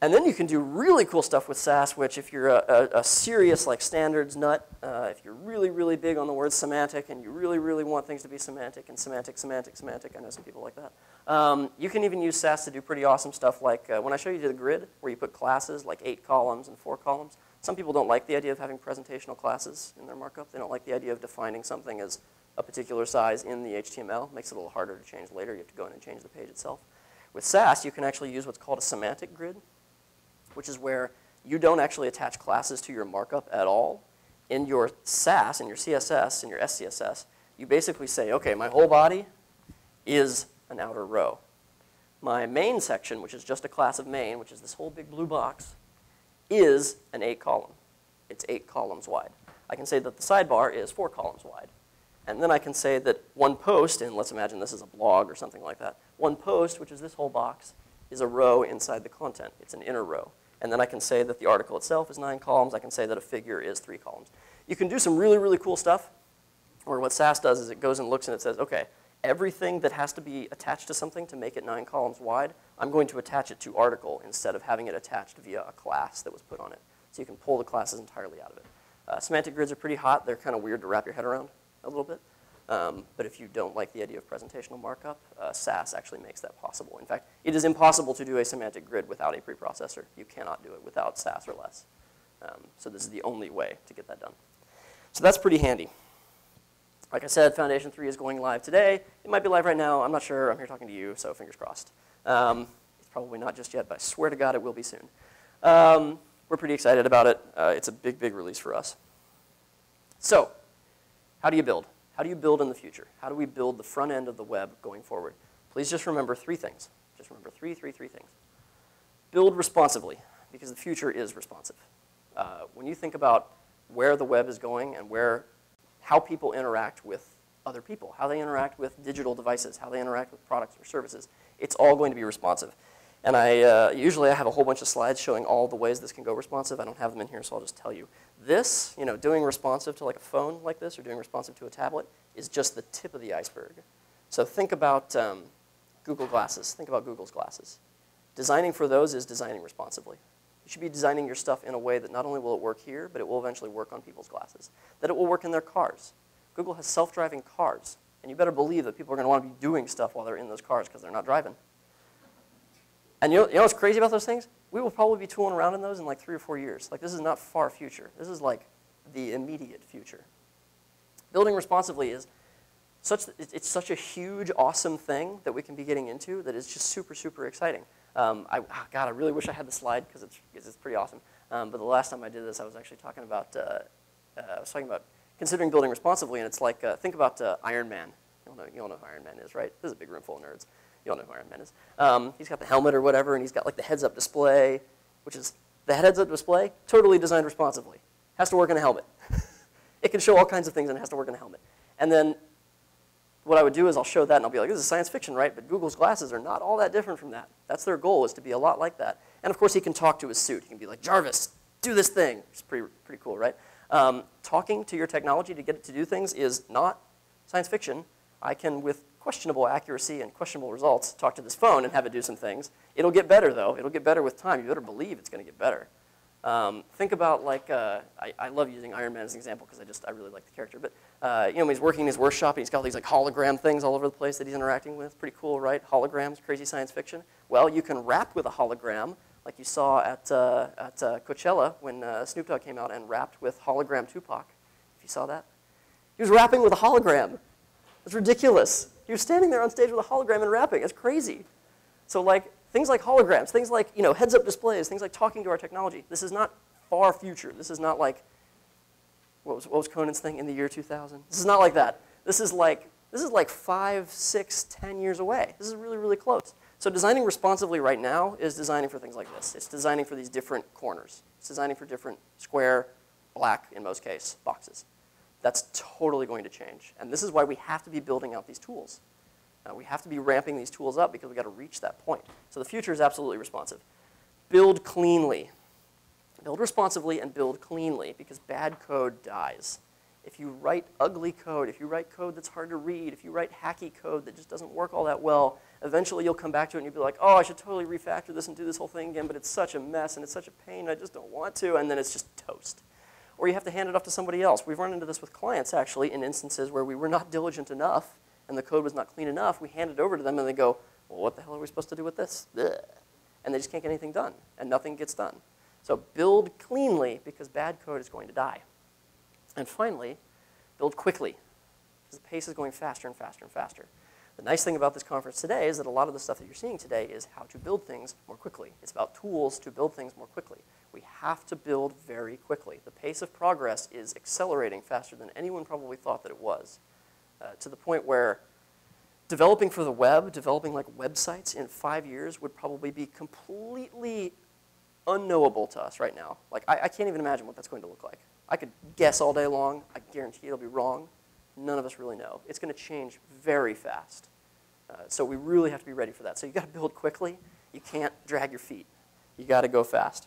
And then you can do really cool stuff with SAS, which if you're a serious like standards nut, if you're really, really big on the word semantic and you really, really want things to be semantic and semantic, semantic, semantic, I know some people like that, you can even use SAS to do pretty awesome stuff like when I show you the grid where you put classes like 8 columns and 4 columns, some people don't like the idea of having presentational classes in their markup. They don't like the idea of defining something as a particular size in the HTML. It makes it a little harder to change later. You have to go in and change the page itself. With SAS, you can actually use what's called a semantic grid, which is where you don't actually attach classes to your markup at all. In your SAS, in your CSS, in your SCSS, you basically say, okay, my whole body is an outer row. My main section, which is just a class of main, which is this whole big blue box, is an 8 column. It's 8 columns wide. I can say that the sidebar is 4 columns wide. And then I can say that one post, and let's imagine this is a blog or something like that, one post, which is this whole box, is a row inside the content. It's an inner row. And then I can say that the article itself is 9 columns. I can say that a figure is 3 columns. You can do some really, really cool stuff, where what SAS does is it goes and looks and it says, okay, everything that has to be attached to something to make it 9 columns wide, I'm going to attach it to article instead of having it attached via a class that was put on it. So you can pull the classes entirely out of it. Semantic grids are pretty hot. They're kind of weird to wrap your head around a little bit. But if you don't like the idea of presentational markup, SAS actually makes that possible. In fact, it is impossible to do a semantic grid without a preprocessor. You cannot do it without SAS or less. So this is the only way to get that done. So that's pretty handy. Like I said, Foundation 3 is going live today. It might be live right now. I'm not sure. I'm here talking to you, so fingers crossed. It's probably not just yet, but I swear to God it will be soon. We're pretty excited about it. It's a big, big release for us. So how do you build? How do you build in the future? How do we build the front end of the web going forward? Please just remember 3 things. Just remember three things. Build responsively, because the future is responsive. When you think about where the web is going and how people interact with other people, how they interact with digital devices, how they interact with products or services, it's all going to be responsive. And usually I have a whole bunch of slides showing all the ways this can go responsive. I don't have them in here, so I'll just tell you. This, doing responsive to like a phone like this or doing responsive to a tablet is just the tip of the iceberg. So think about Google Glasses. Think about Google's glasses. Designing for those is designing responsively. You should be designing your stuff in a way that not only will it work here, but it will eventually work on people's glasses. That it will work in their cars. Google has self-driving cars, and you better believe that people are going to want to be doing stuff while they're in those cars because they're not driving. And you know what's crazy about those things? We will probably be tooling around in those in like 3 or 4 years. Like this is not far future. This is like the immediate future. Building responsively is it's such a huge, awesome thing that we can be getting into that is just super, super exciting. God, I really wish I had the slide because it's pretty awesome. But the last time I did this, I was actually talking about considering building responsively, and it's like think about Iron Man. You all know who Iron Man is, right? This is a big room full of nerds. You all know who Iron Man is. He's got the helmet or whatever, and he's got like the heads-up display, which is the heads-up display, totally designed responsively. Has to work in a helmet. It can show all kinds of things and it has to work in a helmet. And then what I would do is I'll show that, and I'll be like, this is science fiction, right? But Google's glasses are not all that different from that. That's their goal, is to be a lot like that. And of course, he can talk to his suit. He can be like, Jarvis, do this thing. It's pretty cool, right? Talking to your technology to get it to do things is not science fiction. I can, with questionable accuracy and questionable results, talk to this phone and have it do some things. It'll get better, though. It'll get better with time. You better believe it's going to get better. Think about, like, I love using Iron Man as an example because I really like the character. But when he's working in his workshop and he's got all these like hologram things all over the place that he's interacting with. Pretty cool, right? Holograms, crazy science fiction. Well, you can rap with a hologram, like you saw at Coachella when Snoop Dogg came out and rapped with hologram Tupac. If you saw that, he was rapping with a hologram. It's ridiculous. He was standing there on stage with a hologram and rapping. It's crazy. So like things like holograms, things like heads-up displays, things like talking to our technology. This is not far future. This is not like what was Conan's thing in the year 2000. This is not like that. This is like 5, 6, 10 years away. This is really, really close. So designing responsively right now is designing for things like this. It's designing for these different corners. It's designing for different square, black, in most cases, boxes. That's totally going to change. And this is why we have to be building out these tools. We have to be ramping these tools up because we've got to reach that point. So the future is absolutely responsive. Build cleanly. Build responsively and build cleanly because bad code dies. If you write ugly code, if you write code that's hard to read, if you write hacky code that just doesn't work all that well, eventually you'll come back to it and you'll be like, oh, I should totally refactor this and do this whole thing again, but it's such a mess and it's such a pain, I just don't want to, and then it's just toast. Or you have to hand it off to somebody else. We've run into this with clients, actually, in instances where we were not diligent enough and the code was not clean enough. We hand it over to them and they go, well, what the hell are we supposed to do with this? Ugh. And they just can't get anything done, and nothing gets done. So build cleanly because bad code is going to die. And finally, build quickly because the pace is going faster and faster and faster. The nice thing about this conference today is that a lot of the stuff that you're seeing today is how to build things more quickly. It's about tools to build things more quickly. We have to build very quickly. The pace of progress is accelerating faster than anyone probably thought that it was, to the point where developing for the web, developing like websites in 5 years would probably be completely unknowable to us right now. Like, I can't even imagine what that's going to look like. I could guess all day long. I guarantee it'll be wrong. None of us really know. It's going to change very fast. So we really have to be ready for that. So you got to build quickly. You can't drag your feet. You got to go fast.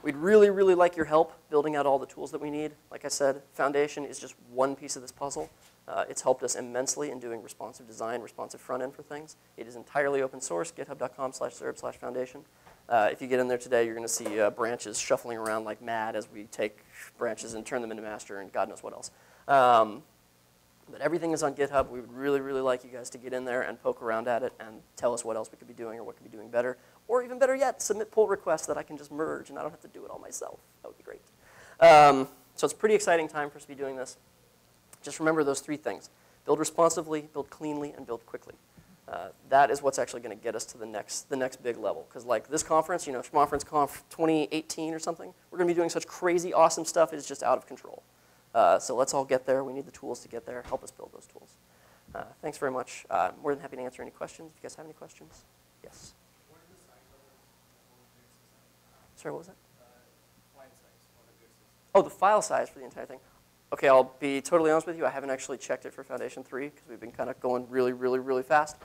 We'd really, really like your help building out all the tools that we need. Like I said, Foundation is just one piece of this puzzle. It's helped us immensely in doing responsive design, responsive front end for things. It is entirely open source, github.com/zerb/foundation. If you get in there today, you're going to see branches shuffling around like mad as we take branches and turn them into master and God knows what else. But everything is on GitHub. We would really, really like you guys to get in there and poke around at it and tell us what else we could be doing or what could be doing better. Or even better yet, submit pull requests that I can just merge and I don't have to do it all myself. That would be great. So it's a pretty exciting time for us to be doing this. Just remember those 3 things. Build responsively, build cleanly, and build quickly. That is what's actually going to get us to the next big level. Because like this conference, Schmonference Conf 2018 or something, we're going to be doing such crazy, awesome stuff, it's just out of control. So let's all get there. We need the tools to get there. Help us build those tools. Thanks very much. More than happy to answer any questions. If you guys have any questions. Yes? What is the size of the Sorry, what was that? file size for the grid system? Oh, the file size for the entire thing. Okay, I'll be totally honest with you. I haven't actually checked it for Foundation 3 because we've been kind of going really, really, really fast.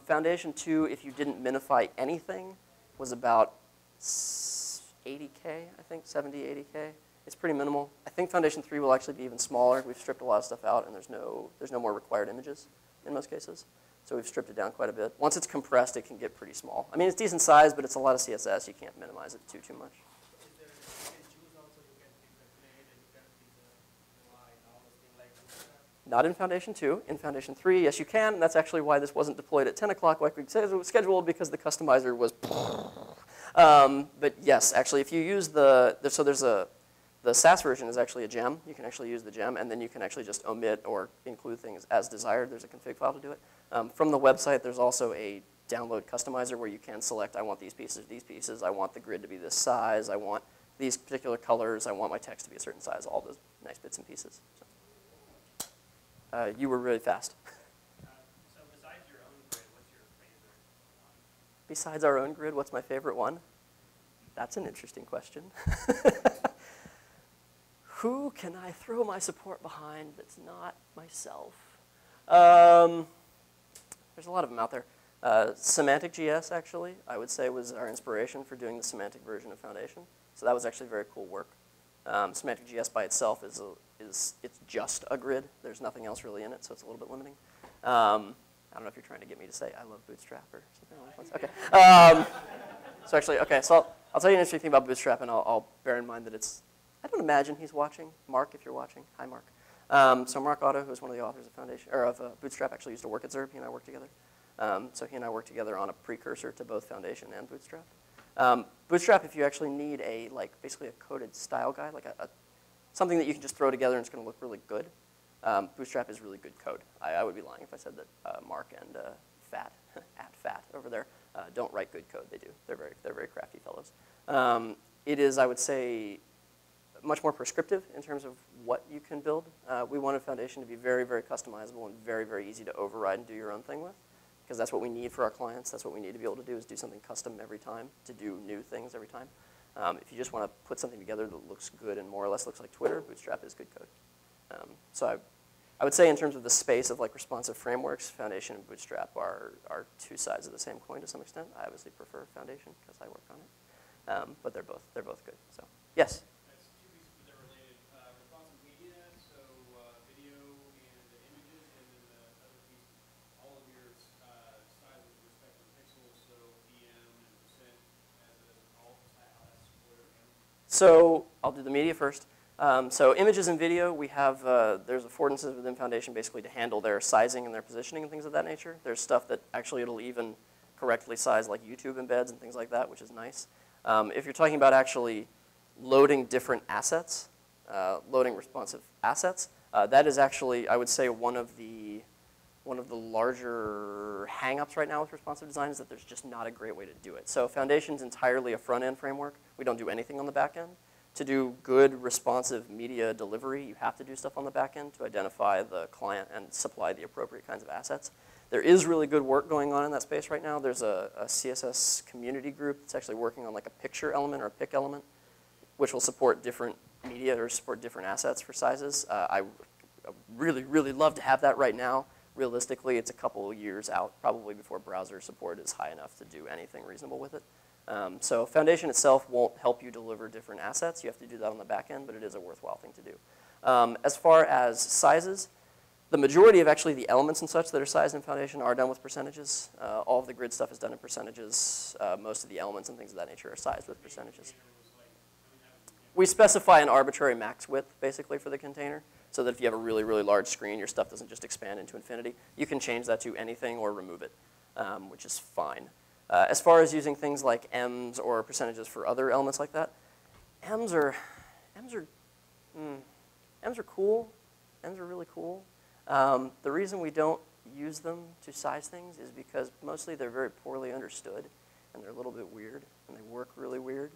Foundation 2, if you didn't minify anything, was about 80K, I think, 70, 80K. It's pretty minimal. I think Foundation 3 will actually be even smaller. We've stripped a lot of stuff out, and there's no more required images in most cases. So we've stripped it down quite a bit. Once it's compressed, it can get pretty small. I mean, it's decent size, but it's a lot of CSS. You can't minimize it too much. Is there, you can choose also, you can pick the grade and you can pick the UI and all those things like that? Not in Foundation 2. In Foundation 3, yes, you can. And that's actually why this wasn't deployed at 10 o'clock like we scheduled, because the customizer was. But yes, actually, if you use the SAS version is actually a gem. You can actually use the gem, and then you can actually just omit or include things as desired. There's a config file to do it. From the website, there's also a download customizer where you can select, I want these pieces, I want the grid to be this size, I want these particular colors, I want my text to be a certain size, all those nice bits and pieces. So, you were really fast. So besides your own grid, what's your favorite one? Besides our own grid, what's my favorite one? That's an interesting question. Who can I throw my support behind that's not myself? There's a lot of them out there. Semantic GS, actually, I would say was our inspiration for doing the semantic version of Foundation. So that was actually very cool work. Semantic GS by itself it's just a grid. There's nothing else really in it, so it's a little bit limiting. I don't know if you're trying to get me to say I love Bootstrap or something like that. Okay. So actually, okay, so I'll tell you an interesting thing about Bootstrap, and I'll bear in mind that I don't imagine he's watching. Mark, if you're watching. Hi, Mark. So Mark Otto, who's one of the authors of Foundation, or of Bootstrap, actually used to work at Zurb. He and I worked together. So he and I worked together on a precursor to both Foundation and Bootstrap. Bootstrap, if you actually need basically a coded style guide, like something that you can just throw together and it's going to look really good, Bootstrap is really good code. I would be lying if I said that Mark and Fat over there don't write good code. They do. They're very crafty fellows. It is, I would say, much more prescriptive in terms of what you can build. We wanted Foundation to be very, very customizable and very, very easy to override and do your own thing with, because that's what we need for our clients. That's what we need to be able to do, is do something custom every time, to do new things every time. If you just want to put something together that looks good and more or less looks like Twitter, Bootstrap is good code. So I would say in terms of the space of responsive frameworks, Foundation and Bootstrap are two sides of the same coin to some extent. I obviously prefer Foundation because I work on it, but they're both good. So yes. That's two pieces, but they're related. Responsive media, so video and the images, and then the other piece, all of your size with respect to pixels, so DM and percent as all how that's supported. So I'll do the media first. So images and video, we have, there's affordances within Foundation basically to handle their sizing and their positioning and things of that nature. There's stuff that actually it'll even correctly size like YouTube embeds and things like that, which is nice. If you're talking about actually loading different assets, loading responsive assets, that is actually, I would say, one of the larger hang-ups right now with responsive design is that there's just not a great way to do it. So Foundation's entirely a front-end framework. We don't do anything on the back end. To do good responsive media delivery, you have to do stuff on the back end to identify the client and supply the appropriate kinds of assets. There is really good work going on in that space right now. There's a CSS community group that's actually working on like a picture element or a pic element, which will support different media or support different assets for sizes. I really, really love to have that right now. Realistically, it's a couple of years out, probably before browser support is high enough to do anything reasonable with it. So Foundation itself won't help you deliver different assets. You have to do that on the back end, but it is a worthwhile thing to do. As far as sizes, the majority of actually the elements and such that are sized in Foundation are done with percentages. All of the grid stuff is done in percentages. Most of the elements and things of that nature are sized with percentages. We specify an arbitrary max width, basically, for the container, so that if you have a really, really large screen, your stuff doesn't just expand into infinity. You can change that to anything or remove it, which is fine. As far as using things like ems or percentages for other elements like that, ems are cool. Ems are really cool. The reason we don't use them to size things is because mostly they're very poorly understood, and they're a little bit weird, and they work really weird,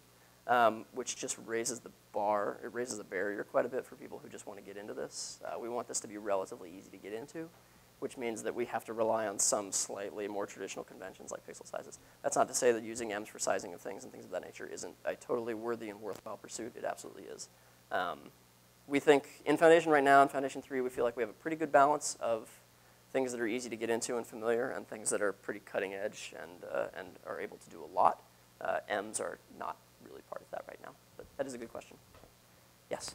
which just raises the bar. It raises the barrier quite a bit for people who just want to get into this. We want this to be relatively easy to get into, which means that we have to rely on some slightly more traditional conventions like pixel sizes. That's not to say that using ems for sizing of things and things of that nature isn't a totally worthy and worthwhile pursuit. It absolutely is. We think in Foundation right now, in Foundation 3, we feel like we have a pretty good balance of things that are easy to get into and familiar and things that are pretty cutting edge and are able to do a lot. Ems are not really part of that right now, but that is a good question. Yes?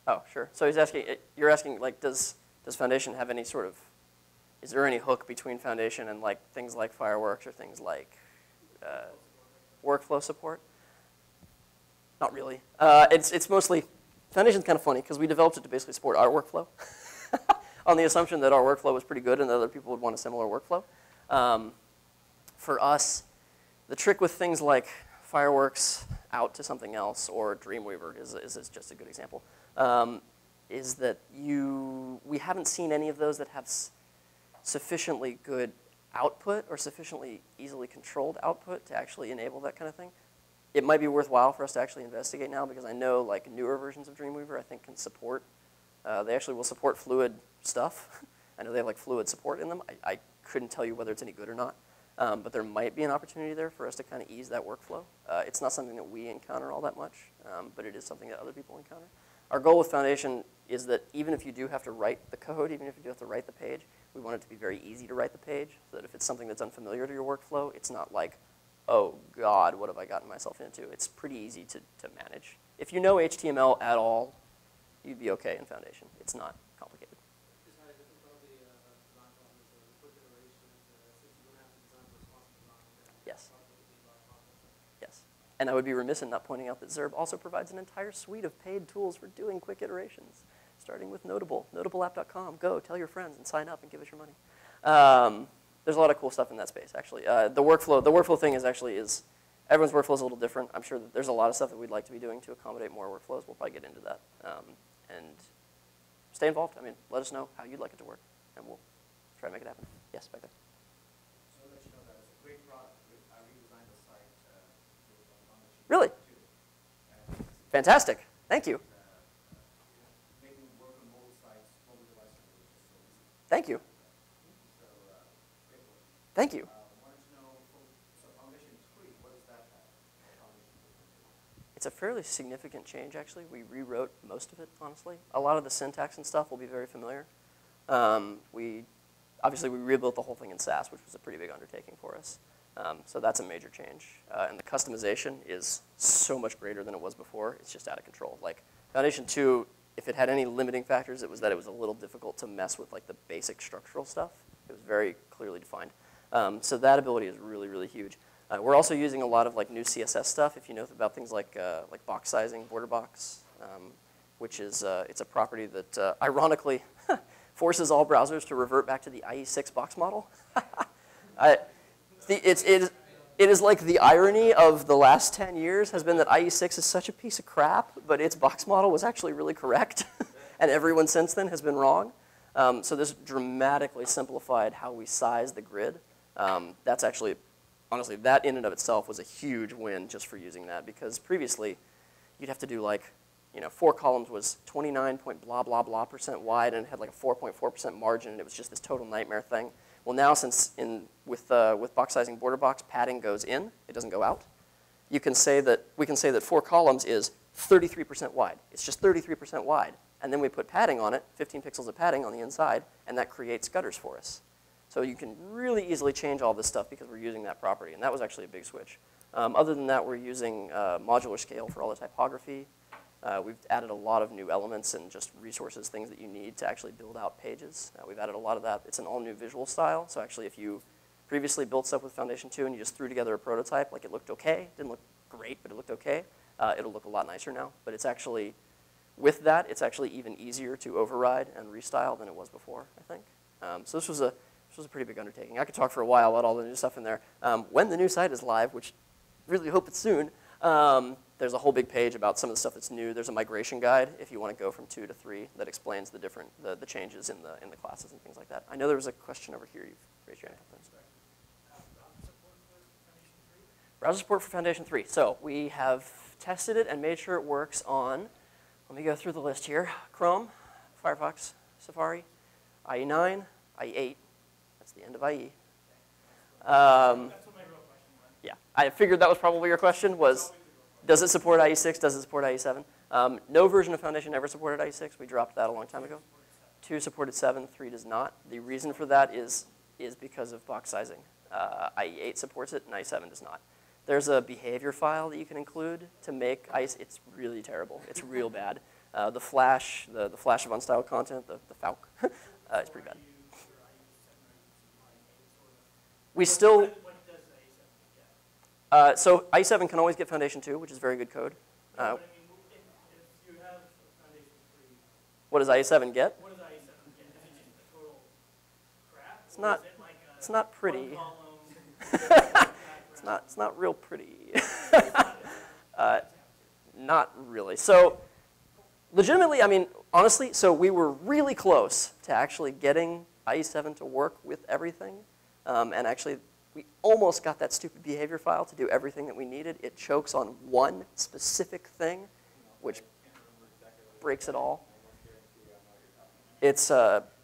Oh, sure. So he's asking, you're asking, like, does Foundation have any sort of, is there any hook between Foundation and like things like Fireworks or things like workflow support? Not really. It's mostly, Foundation's kind of funny because we developed it to basically support our workflow on the assumption that our workflow was pretty good and that other people would want a similar workflow. For us, the trick with things like Fireworks out to something else or Dreamweaver is just a good example. Is that we haven't seen any of those that have sufficiently good output or sufficiently easily controlled output to actually enable that kind of thing. It might be worthwhile for us to actually investigate now because I know like newer versions of Dreamweaver I think can support, they actually will support fluid stuff. I know they have like fluid support in them. I couldn't tell you whether it's any good or not. But there might be an opportunity there for us to kind of ease that workflow. It's not something that we encounter all that much, but it is something that other people encounter. Our goal with Foundation is that even if you do have to write the code, even if you do have to write the page, we want it to be very easy to write the page, so that if it's something that's unfamiliar to your workflow, it's not like, oh God, what have I gotten myself into? It's pretty easy to manage. If you know HTML at all, you'd be okay in Foundation. It's not complicated. Yes. Yes. And I would be remiss in not pointing out that Zerb also provides an entire suite of paid tools for doing quick iterations, starting with Notable, notableapp.com. Go, tell your friends, and sign up and give us your money. There's a lot of cool stuff in that space, actually. The workflow thing is everyone's workflow is a little different. I'm sure that there's a lot of stuff that we'd like to be doing to accommodate more workflows. We'll probably get into that. And stay involved. I mean, let us know how you'd like it to work, and we'll try to make it happen. Yes, back there. So I'll let you know that it's a great product. I redesigned the site with Foundation. Really? Fantastic. Thank you. Making work on mobile sites, mobile devices is just so easy. Thank you. So great work. Thank you. Wanted to know, so Foundation 3, what does that have? Foundation 3. It's a fairly significant change, actually. We rewrote most of it, honestly. A lot of the syntax and stuff will be very familiar. Obviously, we rebuilt the whole thing in Sass, which was a pretty big undertaking for us. So that's a major change. And the customization is so much greater than it was before. It's just out of control. Like Foundation 2, if it had any limiting factors, it was that it was a little difficult to mess with like the basic structural stuff. It was very clearly defined. So that ability is really, really huge. We're also using a lot of like new CSS stuff. If you know about things like box sizing, border box, which is it's a property that ironically forces all browsers to revert back to the IE6 box model. It is like the irony of the last 10 years has been that IE6 is such a piece of crap, but its box model was actually really correct, and everyone since then has been wrong. So this dramatically simplified how we size the grid. That's actually, honestly, that in and of itself was a huge win just for using that, because previously you'd have to do like, 4 columns was 29 point blah, blah, blah % wide, and it had like a 4.4% margin, and it was just this total nightmare thing. Well, now since with box sizing border box, padding goes in, it doesn't go out. We can say that 4 columns is 33% wide. It's just 33% wide. And then we put padding on it, 15 pixels of padding on the inside, and that creates gutters for us. So you can really easily change all this stuff because we're using that property, and that was actually a big switch. Other than that, we're using modular scale for all the typography. We've added a lot of new elements and just resources, things that you need to actually build out pages. We've added a lot of that. It's an all-new visual style. So actually, if you previously built stuff with Foundation 2 and you just threw together a prototype, like it looked okay, didn't look great, but it looked okay, it'll look a lot nicer now. But it's actually, with that, it's actually even easier to override and restyle than it was before, I think. So this was a pretty big undertaking. I could talk for a while about all the new stuff in there. When the new site is live, which I really hope it's soon, there's a whole big page about some of the stuff that's new. There's a migration guide if you want to go from 2 to 3 that explains the changes in the classes and things like that. I know there was a question over here. You've raised your hand. Browser support for Foundation 3. So we have tested it and made sure it works on, let me go through the list here, Chrome, Firefox, Safari, IE9, IE8. That's the end of IE. That's what my real question was. Yeah, I figured that was probably your question, was does it support IE6, does it support IE7? No version of Foundation ever supported IE6. We dropped that a long time ago. 2 supported 7, 3 does not. The reason for that is because of box sizing. IE8 supports it, and IE7 does not. There's a behavior file that you can include to make IE. It's really terrible. It's real bad. The flash of unstyled content, the FAUC, it's pretty bad. We still. What does IE7 get? So IE7 can always get Foundation 2, which is very good code. But I mean, if you have Foundation 3, What does IE7 get? what does IE7 get? Is it just a total crap? It's not. Or is it like a It's not pretty. one-column It's not real pretty. Not really. So legitimately, I mean, honestly, so we were really close to actually getting IE7 to work with everything. And actually, we almost got that stupid behavior file to do everything that we needed. It chokes on one specific thing, which breaks it all. It's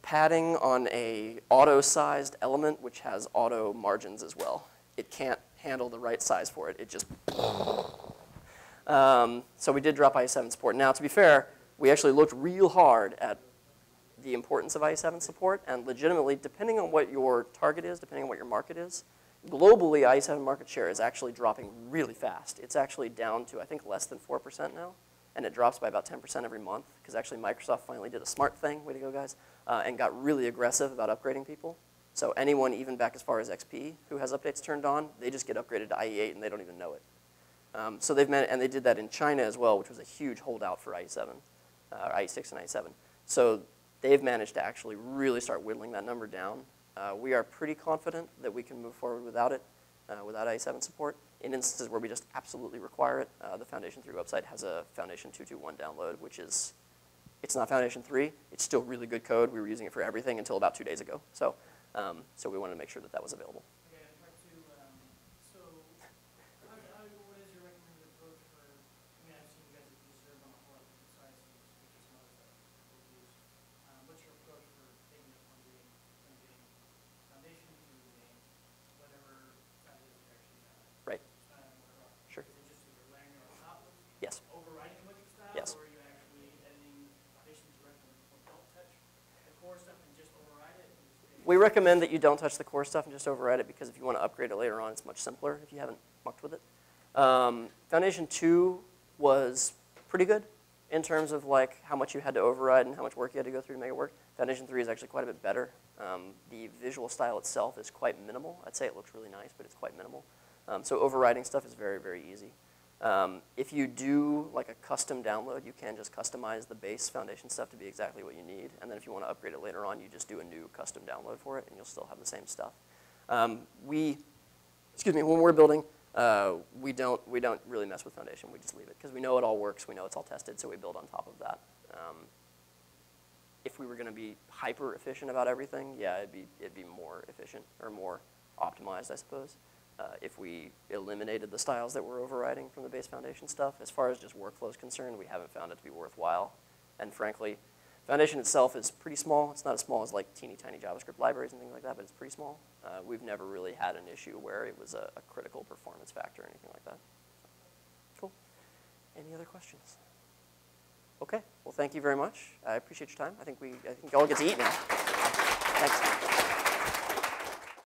padding on a auto-sized element which has auto margins as well. It can't handle the right size for it. It just so we did drop IE7 support. Now, to be fair, we actually looked real hard at the importance of IE7 support, and legitimately, depending on what your target is, depending on what your market is, globally, IE7 market share is actually dropping really fast. It's actually down to, I think, less than 4% now, and it drops by about 10% every month, because actually Microsoft finally did a smart thing, way to go, guys, and got really aggressive about upgrading people. So anyone, even back as far as XP, who has updates turned on, they just get upgraded to IE8, and they don't even know it. So and they did that in China as well, which was a huge holdout for IE7, IE6 and IE7. So they've managed to actually really start whittling that number down. We are pretty confident that we can move forward without it, without IE7 support. In instances where we just absolutely require it, the Foundation 3 website has a Foundation 2.2.1 download, which is, it's not Foundation 3. It's still really good code. We were using it for everything until about 2 days ago. So, so we wanted to make sure that that was available. Okay, part two. So, what is your recommended approach for? I mean, I've seen you guys use Zerb on a whole lot of different sites, and there's some others that people use. What's your approach for taking it from getting Foundation to getting whatever size it is you're actually Right. Sure. Is it just you're layering it on top of Yes. overriding the widget style, Yes. or are you actually editing Foundation directly? Don't touch the core stuff and just override it? We recommend that you don't touch the core stuff and just override it, because if you want to upgrade it later on, it's much simpler if you haven't mucked with it. Foundation 2 was pretty good in terms of like how much you had to override and how much work you had to go through to make it work. Foundation 3 is actually quite a bit better. The visual style itself is quite minimal. I'd say it looks really nice, but it's quite minimal. So overriding stuff is very, very easy. If you do like a custom download, you can just customize the base Foundation stuff to be exactly what you need. And then if you want to upgrade it later on, you just do a new custom download for it, and you'll still have the same stuff. When we're building, we don't really mess with Foundation. We just leave it, because we know it all works. We know it's all tested, so we build on top of that. If we were going to be hyper efficient about everything, yeah, it'd be more efficient or more optimized, I suppose. If we eliminated the styles that we're overriding from the base Foundation stuff, as far as just workflow is concerned, we haven't found it to be worthwhile. And frankly, Foundation itself is pretty small. It's not as small as like teeny tiny JavaScript libraries and things like that, but it's pretty small. We've never really had an issue where it was a critical performance factor or anything like that. Cool. Any other questions? Okay. Well, thank you very much. I appreciate your time. I think y'all get to eat now. Thanks.